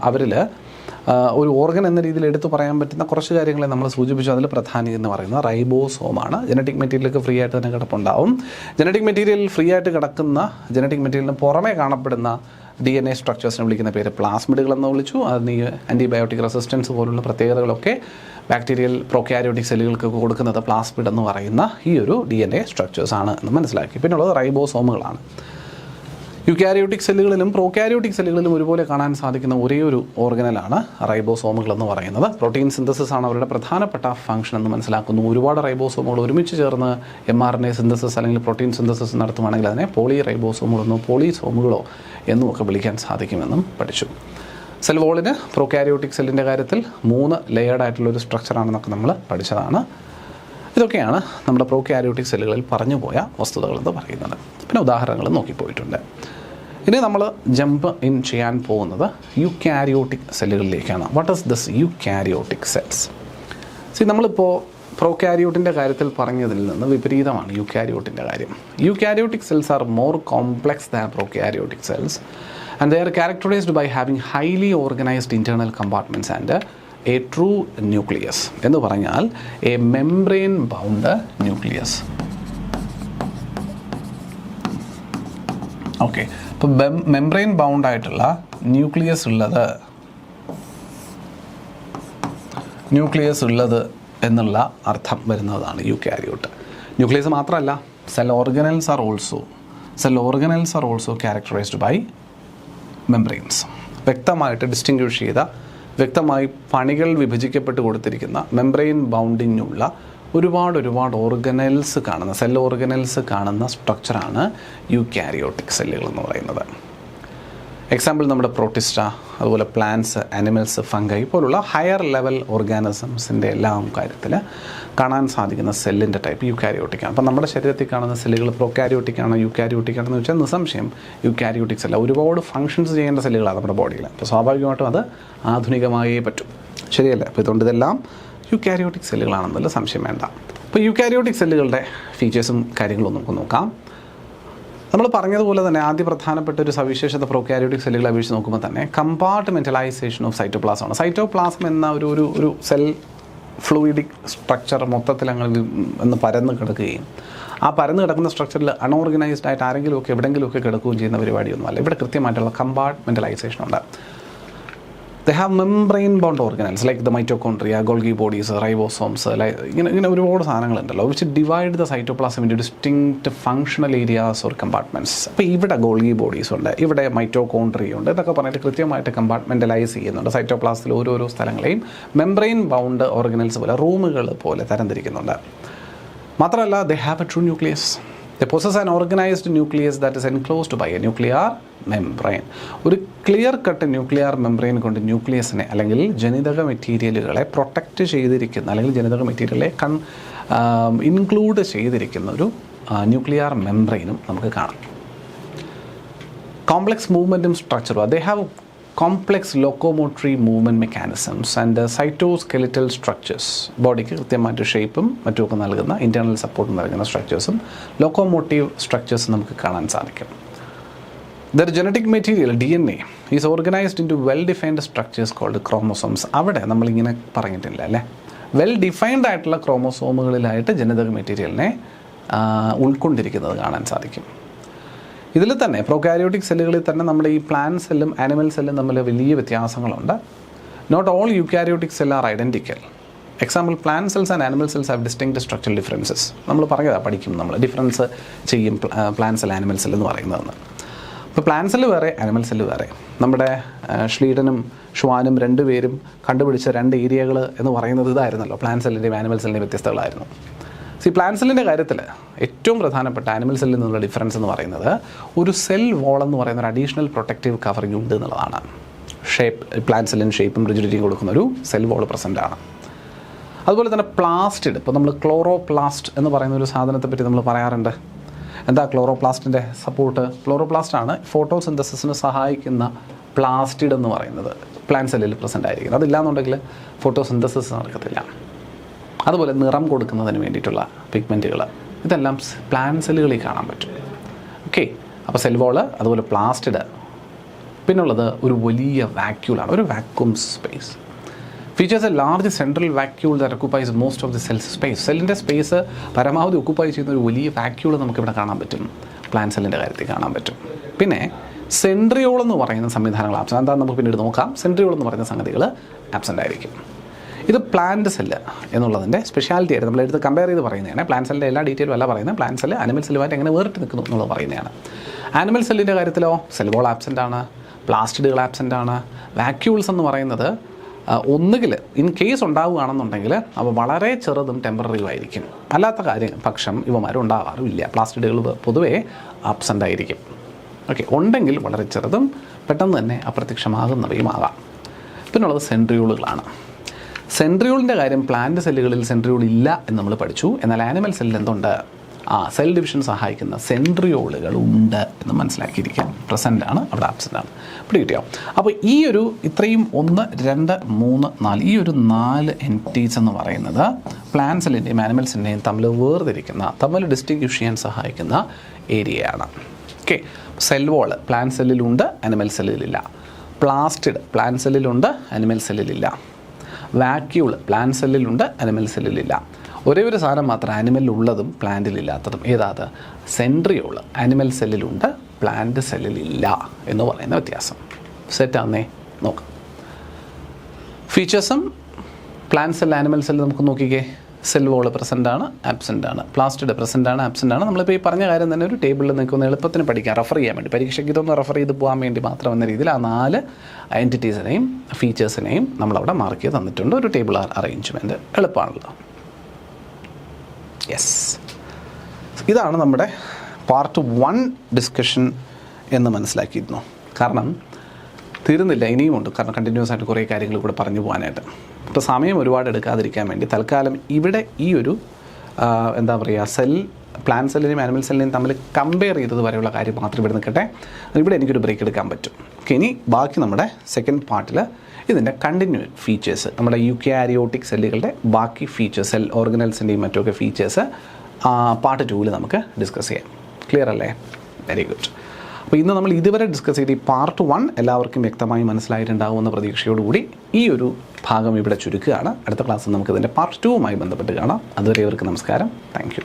അവരിൽ ഒരു ഓർഗൻ എന്ന രീതിയിൽ എടുത്തു പറയാൻ പറ്റുന്ന കുറച്ച് കാര്യങ്ങളെ നമ്മൾ സൂചിപ്പിച്ചു. അതിൽ പ്രധാനി എന്ന് പറയുന്നത് റൈബോസോമാണ്. ജനറ്റിക് മെറ്റീരിയലൊക്കെ ഫ്രീ ആയിട്ട് തന്നെ കിടപ്പുണ്ടാവും. ജനറ്റിക് മെറ്റീരിയൽ ഫ്രീ ആയിട്ട് കിടക്കുന്ന, ജനറ്റിക് മെറ്റീരിയലിന് പുറമേ കാണപ്പെടുന്ന DNA സ്ട്രക്ചേഴ്സിനെ വിളിക്കുന്ന പേര് പ്ലാസ്മിഡുകൾ എന്ന് വിളിച്ചു. അതിന് ആൻറ്റിബയോട്ടിക് റെസിസ്റ്റൻസ് പോലുള്ള പ്രത്യേകതകളൊക്കെ ബാക്ടീരിയൽ പ്രോകാരിയോട്ടിക് സെല്ലുകൾക്ക് കൊടുക്കുന്നത് പ്ലാസ്മിഡ് എന്ന് പറയുന്ന ഈ ഒരു DNA സ്ട്രക്ചേഴ്സ് ആണ് എന്ന് മനസ്സിലാക്കി. പിന്നുള്ളത് റൈബോസോമുകളാണ്. യുകാരിയോട്ടിക് സെല്ലുകളിലും പ്രോകാരിയോട്ടിക് സെല്ലുകളിലും ഒരുപോലെ കാണാൻ സാധിക്കുന്ന ഒരേ ഒരു ഓർഗനലാണ് റൈബോസോമുകൾ എന്ന് പറയുന്നത്. പ്രോട്ടീൻ സിന്തസിസ് ആണ് അവരുടെ പ്രധാനപ്പെട്ട ഫംഗ്ഷൻ എന്ന് മനസ്സിലാക്കുന്നു. ഒരുപാട് റൈബോസോമുകൾ ഒരുമിച്ച് ചേർന്ന് mRNA സിന്തസിസ് അല്ലെങ്കിൽ പ്രോട്ടീൻ സിന്തസിസ് നടത്തുവാണെങ്കിൽ അതിനെ പോളി റൈബോസോമുകളെന്നോ പോളിസോമുകളോ എന്നുമൊക്കെ വിളിക്കാൻ സാധിക്കുമെന്നും പഠിച്ചു. സെൽ വോളിന് പ്രോകാരിയോട്ടിക് സെല്ലിൻ്റെ കാര്യത്തിൽ 3 ലെയേർഡ് ആയിട്ടുള്ളൊരു സ്ട്രക്ചറാണെന്നൊക്കെ നമ്മൾ പഠിച്ചതാണ്. ഇതൊക്കെയാണ് നമ്മുടെ പ്രോകാരിയോട്ടിക് സെല്ലുകളിൽ പറഞ്ഞു പോയ വസ്തുതകൾ എന്ന് പറയുന്നത്. പിന്നെ ഉദാഹരണങ്ങൾ നോക്കിപ്പോയിട്ടുണ്ട്. ഇനി നമ്മൾ ജമ്പ് ഇൻ ചെയ്യാൻ പോകുന്നത് യുകാരിയോട്ടിക് സെല്ലുകളിലേക്കാണ്. What is this eukaryotic cells? നമ്മളിപ്പോൾ പ്രോകാരിയോട്ടിൻ്റെ കാര്യത്തിൽ പറഞ്ഞതിൽ നിന്ന് വിപരീതമാണ് യുകാരിയോട്ടിൻ്റെ കാര്യം. Eukaryotic cells are more complex than prokaryotic cells and they are characterized by having highly organized internal compartments and a true nucleus. എന്ന് പറഞ്ഞാൽ a membrane bound nucleus. Okay, അപ്പോൾ മെംബ്രെയിൻ ബൗണ്ട് ആയിട്ടുള്ള ന്യൂക്ലിയസ് ഉള്ളത് എന്നുള്ള അർത്ഥം വരുന്നതാണ് യുകാരിയോട്ട്. ന്യൂക്ലിയസ് മാത്രമല്ല, cell organelles are also characterised by membranes. വ്യക്തമായിട്ട് ഡിസ്റ്റിങ്ക്വിഷ് ചെയ്ത, വ്യക്തമായി പണികൾ വിഭജിക്കപ്പെട്ട് കൊടുത്തിരിക്കുന്ന മെംബ്രെയിൻ ബൗണ്ടിങ്ങുള്ള ഒരുപാട് ഓർഗനൽസ് കാണുന്ന, സെൽ ഓർഗനൽസ് കാണുന്ന സ്ട്രക്ചറാണ് യുകാരിയോട്ടിക് സെല്ലുകൾ എന്ന് പറയുന്നത്. എക്സാമ്പിൾ നമ്മുടെ പ്രോട്ടിസ്റ്റ, അതുപോലെ പ്ലാന്റ്സ്, ആനിമൽസ്, ഫംഗൈ പോലുള്ള ഹയർ ലെവൽ ഓർഗാനിസംസിൻ്റെ എല്ലാം കാര്യത്തിൽ കാണാൻ സാധിക്കുന്ന സെല്ലിൻ്റെ ടൈപ്പ് യുകാരിയോട്ടിക്കാണ്. അപ്പം നമ്മുടെ ശരീരത്തിൽ കാണുന്ന സെല്ലുകൾ പ്രോകാരിയോട്ടിക്കാണോ യുകാരിയോട്ടിക്കാണെന്ന് വെച്ചാൽ നിസ്സംശയം യുകാരിയോട്ടിക് സെല്ല. ഒരുപാട് ഫങ്ഷൻസ് ചെയ്യേണ്ട സെല്ലുകളാണ് നമ്മുടെ ബോഡിയിൽ. അപ്പോൾ സ്വാഭാവികമായിട്ടും അത് ആധുനികമായേ പറ്റും, ശരിയല്ലേ? അപ്പോൾ ഇതുകൊണ്ട് ഇതെല്ലാം യുകാരിയോട്ടിക് സെല്ലുകളാണെന്നല്ല സംശയം വേണ്ട. അപ്പോൾ യുകാരിയോട്ടിക് സെല്ലുകളുടെ ഫീച്ചേഴ്സും കാര്യങ്ങളും നമുക്ക് നോക്കാം. നമ്മൾ പറഞ്ഞതുപോലെ തന്നെ ആദ്യ പ്രധാനപ്പെട്ട ഒരു സവിശേഷത പ്രോകാരിയോട്ടിക് സെല്ലുകളെ അപേക്ഷിച്ച് നോക്കുമ്പോൾ തന്നെ കമ്പാർട്ട്മെൻ്റലൈസേഷൻ ഓഫ് സൈറ്റോപ്ലാസമാണ്. സൈറ്റോപ്ലാസം എന്ന ഒരു സെൽ ഫ്ലൂയിഡിക് സ്ട്രക്ചർ മൊത്തത്തിൽ അങ്ങ് പരന്ന് കിടക്കുകയും ആ പരന്ന് കിടക്കുന്ന സ്ട്രക്ചറിൽ അൺഓർഗനൈസ്ഡ് ആയിട്ട് ആരെങ്കിലുമൊക്കെ എവിടെയെങ്കിലുമൊക്കെ കിടക്കുകയും ചെയ്യുന്ന പരിപാടിയൊന്നുമല്ല. ഇവിടെ കൃത്യമായിട്ടുള്ള കമ്പാർട്ട്മെൻ്റലൈസേഷൻ ഉണ്ട്. They have membrane-bound organelles like the mitochondria, Golgi bodies, ribosomes, ഇങ്ങനെ ഒരുപാട് സാധനങ്ങളുണ്ടല്ലോ which divide the cytoplasm into distinct functional areas or compartments. അപ്പോൾ ഇവിടെ ഗോൾഗി ബോഡീസ് ഉണ്ട്, ഇവിടെ മൈറ്റോകോൺട്രിയ ഉണ്ട്, ഇതൊക്കെ പറഞ്ഞിട്ട് കൃത്യമായിട്ട് കമ്പാർട്ട്മെൻ്റലൈസ് ചെയ്യുന്നുണ്ട്. സൈറ്റോപ്ലാസത്തിൽ ഓരോരോ സ്ഥലങ്ങളെയും മെംബ്രെയിൻ ബൗണ്ട് ഓർഗനൽസ് പോലെ റൂമുകൾ പോലെ തരംതിരിക്കുന്നുണ്ട്. മാത്രമല്ല they have a true nucleus. They possess an organized nucleus that is enclosed by a nuclear membrane. ഒരു ക്ലിയർ കട്ട് ന്യൂക്ലിയർ മെംബ്രെയിൻ കൊണ്ട് ന്യൂക്ലിയസിനെ അല്ലെങ്കിൽ ജനിതക മെറ്റീരിയലുകളെ പ്രൊട്ടക്റ്റ് ചെയ്തിരിക്കുന്ന അല്ലെങ്കിൽ ജനിതക മെറ്റീരിയലുകളെ ഇൻക്ലൂഡ് ചെയ്തിരിക്കുന്ന ഒരു ന്യൂക്ലിയർ മെംബ്രെയിനും നമുക്ക് കാണാം. കോംപ്ലക്സ് മൂവ്മെൻറ്റും സ്ട്രക്ചറും they have complex locomotory movement mechanisms and cytoskeletal structures. ബോഡിക്ക് കൃത്യമായിട്ട് ഷേപ്പും മറ്റുമൊക്കെ നൽകുന്ന ഇൻറ്റേർണൽ സപ്പോർട്ടും നൽകുന്ന സ്ട്രക്ചേഴ്സും ലോക്കോമോട്ടീവ് സ്ട്രക്ചേഴ്സും നമുക്ക് കാണാൻ സാധിക്കും. Their genetic material, DNA, is organized into well-defined structures called chromosomes. അവിടെ നമ്മളിങ്ങനെ പറഞ്ഞിട്ടില്ല അല്ലേ, വെൽ ഡിഫൈൻഡ് ആയിട്ടുള്ള ക്രോമോസോമുകളിലായിട്ട് ജനിതക മെറ്റീരിയലിനെ ഉൾക്കൊണ്ടിരിക്കുന്നത് കാണാൻ സാധിക്കും. ഇതിൽ തന്നെ പ്രോകാരിയോട്ടിക് സെല്ലുകളിൽ തന്നെ നമ്മുടെ ഈ പ്ലാന്റ് സെല്ലും ആനിമൽ സെല്ലും തമ്മിൽ വലിയ വ്യത്യാസങ്ങളുണ്ട്. Not all eukaryotic cell are identical. Example plant cells and animal cells have distinct structural differences. നമ്മൾ പറഞ്ഞതാണ്, പഠിക്കും നമ്മൾ ഡിഫറൻസ് ചെയ്യും പ്ലാന്റ് സെൽ ആനിമൽ സെൽ എന്ന് പറയുന്നതെന്ന്. ഇപ്പോൾ പ്ലാന്റ് സെല്ല് വേറെ ആനിമൽ സെല്ല് വേറെ. നമ്മുടെ ഷ്ലീഡനും ഷ്വാനും രണ്ടുപേരും കണ്ടുപിടിച്ച രണ്ട് ഏരിയകൾ എന്ന് പറയുന്നത് ഇതായിരുന്നല്ലോ, പ്ലാന്റ് സെല്ലിൻ്റെയും ആനിമൽ സെല്ലിൻ്റെയും വ്യത്യസ്തകളായിരുന്നു. പ്ലാന്റ് സെല്ലിൻ്റെ കാര്യത്തിൽ ഏറ്റവും പ്രധാനപ്പെട്ട ആനിമൽ സെല്ലിൽ നിന്നുള്ള ഡിഫറൻസ് എന്ന് പറയുന്നത് ഒരു സെൽ വോൾ എന്ന് പറയുന്ന ഒരു അഡീഷണൽ പ്രൊട്ടക്റ്റീവ് കവറിംഗ് ഉണ്ട് എന്നുള്ളതാണ്. പ്ലാന്റ് സെല്ലിന് ഷേപ്പും റിജിഡിറ്റിയും കൊടുക്കുന്ന ഒരു സെൽ വോൾ പ്രസൻ്റ് ആണ്. അതുപോലെ തന്നെ പ്ലാസ്റ്റിഡ്, ഇപ്പോൾ നമ്മൾ ക്ലോറോപ്ലാസ്റ്റ് എന്ന് പറയുന്ന ഒരു സാധനത്തെ പറ്റി നമ്മൾ പറയാറുണ്ട്. എന്താ ക്ലോറോപ്ലാസ്റ്റിൻ്റെ സപ്പോർട്ട്? ക്ലോറോപ്ലാസ്റ്റാണ് ഫോട്ടോസിന്തസിസിന് സഹായിക്കുന്ന പ്ലാസ്റ്റിഡ് എന്ന് പറയുന്നത് പ്ലാന്റ് സെല്ലിൽ പ്രസൻ്റ് ആയിരിക്കുന്നത്. അതില്ലാന്നുണ്ടെങ്കിൽ ഫോട്ടോസിന്തസിസ് നടക്കത്തില്ല. അതുപോലെ നിറം കൊടുക്കുന്നതിന് വേണ്ടിയിട്ടുള്ള പിഗ്മെൻറ്റുകൾ, ഇതെല്ലാം പ്ലാന്റ് സെല്ലുകളിൽ കാണാൻ പറ്റും. ഓക്കെ, അപ്പോൾ സെൽ വോള്, അതുപോലെ പ്ലാസ്റ്റിഡ്, പിന്നുള്ളത് ഒരു വലിയ വാക്യൂളാണ്, ഒരു vacuum space. Features a large central vacuole that occupies most of the cell's space. സെല്ലിൻ്റെ സ്പേസ് പരമാവധി ഒക്കുപ്പൈ ചെയ്യുന്ന ഒരു വലിയ വാക്യൂൾ നമുക്കിവിടെ കാണാൻ പറ്റും, പ്ലാന്റ് സെല്ലിൻ്റെ കാര്യത്തിൽ കാണാൻ പറ്റും. പിന്നെ സെൻട്രിയോൾ എന്ന് പറയുന്ന സംവിധാനങ്ങൾ ആബ്സെൻ്റ്. എന്താണെന്ന് നമുക്ക് പിന്നീട് നോക്കാം. സെൻട്രിയോൾ എന്ന് പറയുന്ന സംഗതികൾ ആബ്സെൻ്റ് ആയിരിക്കും. ഇത് പ്ലാന്റ് സെല്ല് എന്നുള്ളതിൻ്റെ സ്പെഷ്യാലിറ്റി ആയിട്ട് നമ്മളെടുത്ത് കമ്പയർ ചെയ്ത് പറയുന്നതാണ്. പ്ലാന്റ് സെല്ലിൻ്റെ എല്ലാ ഡീറ്റെയിലും അല്ല പറയുന്നത്, പ്ലാന്റ് സെല്ല് ആനിമൽ സെല്ലുമായിട്ട് എങ്ങനെ വേറിട്ട് നിൽക്കുന്നു എന്നുള്ളത് പറയുന്നതാണ്. ആനിമൽ സെല്ലിൻ്റെ കാര്യത്തിലോ സെൽ വോൾ ആബ്സെൻ്റ് ആണ്, പ്ലാസ്റ്റിഡുകൾ ആബ്സെൻ്റ് ആണ്. വാക്യൂൾസ് എന്ന് പറയുന്നത് ഒന്നുകിൽ ഇൻ കേസ് ഉണ്ടാവുകയാണെന്നുണ്ടെങ്കിൽ അവ വളരെ ചെറുതും ടെമ്പററിയും ആയിരിക്കും. അല്ലാത്ത കാര്യം പക്ഷം ഇവമാരുണ്ടാകാറുമില്ല. പ്ലാസ്റ്റിഡുകൾ പൊതുവേ ആബ്സെൻ്റ് ആയിരിക്കും. ഓക്കെ, ഉണ്ടെങ്കിൽ വളരെ ചെറുതും പെട്ടെന്ന് തന്നെ അപ്രത്യക്ഷമാകുന്നവയുമാകാം. പിന്നുള്ളത് സെൻട്രിയോളുകളാണ്. സെൻട്രിയോളിൻ്റെ കാര്യം പ്ലാന്റ് സെല്ലുകളിൽ സെൻട്രിയോൾ ഇല്ല എന്ന് നമ്മൾ പഠിച്ചു. എന്നാൽ ആനിമൽ സെല്ലിൽ എന്തുണ്ട്? സെൽ ഡിവിഷൻ സഹായിക്കുന്ന സെൻട്രിയോളുകൾ ഉണ്ട് എന്ന് മനസ്സിലാക്കിയിരിക്കാം. പ്രസൻ്റ് ആണ്, അവിടെ ആബ്സെൻ്റ് ആണ്. പിടികിട്ടിയോ? അപ്പോൾ ഈ ഒരു ഇത്രയും 1, 2, 3, 4 ഈ ഒരു 4 എൻറ്റിറ്റീസ് എന്ന് പറയുന്നത് പ്ലാന്റ് സെല്ലിൻ്റെയും ആനിമൽ സെല്ലിൻ്റെയും തമ്മിൽ വേർതിരിക്കുന്ന, തമ്മിൽ ഡിസ്റ്റിങ്ക്വിഷ് ചെയ്യാൻ സഹായിക്കുന്ന ഏരിയയാണ്. ഓക്കെ, സെൽ വോള് പ്ലാന്റ് സെല്ലിലുണ്ട്, ആനിമൽ സെല്ലിലില്ല. പ്ലാസ്റ്റിഡ് പ്ലാന്റ് സെല്ലിലുണ്ട്, ആനിമൽ സെല്ലിലില്ല. വാക്യൂൾ പ്ലാന്റ് സെല്ലിലുണ്ട്, ആനിമൽ സെല്ലിലില്ല. ഒരേ ഒരു സാധനം മാത്രം ആനിമലിലുള്ളതും പ്ലാന്റിലില്ലാത്തതും. ഏതാത്? സെൻട്രിയോൾ ആനിമൽ സെല്ലിലുണ്ട്, പ്ലാന്റ് സെല്ലിലില്ല എന്ന് പറയുന്ന വ്യത്യാസം. സെറ്റാന്നേ നോക്കാം. ഫീച്ചേഴ്സും പ്ലാന്റ് സെൽ ആനിമൽ സെല്ല് നമുക്ക് നോക്കിക്കേ. സെൽ വോൾ പ്രസൻ്റ് ആണ്, ആബ്സെൻ്റ് ആണ്. പ്ലാസ്റ്റിഡ് പ്രസൻ്റ് ആണ്, ആബ്സെൻ്റ് ആണ്. നമ്മളിപ്പോൾ ഈ പറഞ്ഞ കാര്യം തന്നെ ഒരു ടേബിളിൽ നിൽക്കുന്ന എളുപ്പത്തിന് പഠിക്കാൻ, റെഫർ ചെയ്യാൻ വേണ്ടി, പരീക്ഷയ്ക്ക് ഇതൊന്ന് റെഫർ ചെയ്ത് പോകാൻ വേണ്ടി മാത്രം എന്ന രീതിയിൽ ആ 4 എൻറ്റിറ്റീസിനെയും ഫീച്ചേഴ്സിനെയും നമ്മളവിടെ മാർക്ക് ചെയ്ത് തന്നിട്ടുണ്ട്. ഒരു ടേബിൾ അറേഞ്ച്മെൻറ്റ് എളുപ്പമാണല്ലോ. യെസ്, ഇതാണ് നമ്മുടെ പാർട്ട് 1 ഡിസ്കഷൻ എന്ന് മനസ്സിലാക്കിയിരുന്നു. കാരണം തീരുന്നില്ല, ഇനിയുമുണ്ട്. കാരണം കണ്ടിന്യൂസ് ആയിട്ട് കുറേ കാര്യങ്ങൾ കൂടെ പറഞ്ഞു പോകാനായിട്ട്. അപ്പോൾ സമയം ഒരുപാട് എടുക്കാതിരിക്കാൻ വേണ്ടി തൽക്കാലം ഇവിടെ ഈ ഒരു എന്താ പറയുക, പ്ലാന്റ് സെല്ലിനെയും ആനിമൽ സെല്ലിനെയും തമ്മിൽ കമ്പയർ ചെയ്തത് വരെയുള്ള കാര്യം മാത്രം ഇവിടെ നിൽക്കട്ടെ. ഇവിടെ എനിക്കൊരു ബ്രേക്ക് എടുക്കാൻ പറ്റും. ഓക്കെ, ഇനി ബാക്കി നമ്മുടെ സെക്കൻഡ് പാർട്ടിൽ ഇതിൻ്റെ കണ്ടിന്യൂ ഫീച്ചേഴ്സ്, നമ്മുടെ യൂക്കാരിയോട്ടിക് സെല്ലുകളുടെ ബാക്കി ഫീച്ചേഴ്സ്, സെൽ ഓർഗനൽസിൻ്റെയും മറ്റൊക്കെ ഫീച്ചേഴ്സ് പാർട്ട് 2 നമുക്ക് ഡിസ്കസ് ചെയ്യാം. ക്ലിയർ അല്ലേ? Very good. അപ്പോൾ ഇന്ന് നമ്മൾ ഇതുവരെ ഡിസ്കസ് ചെയ്ത ഈ പാർട്ട് 1 എല്ലാവർക്കും വ്യക്തമായി മനസ്സിലായിട്ടുണ്ടാകുമെന്ന പ്രതീക്ഷയോടുകൂടി ഈ ഒരു ഭാഗം ഇവിടെ ചുരുക്കുകയാണ്. അടുത്ത ക്ലാസ്സിൽ നമുക്ക് ഇതിൻ്റെ പാർട്ട് 2മായി ബന്ധപ്പെട്ട് കാണാം. അതുവരെ ഇവർക്ക് നമസ്കാരം. Thank you.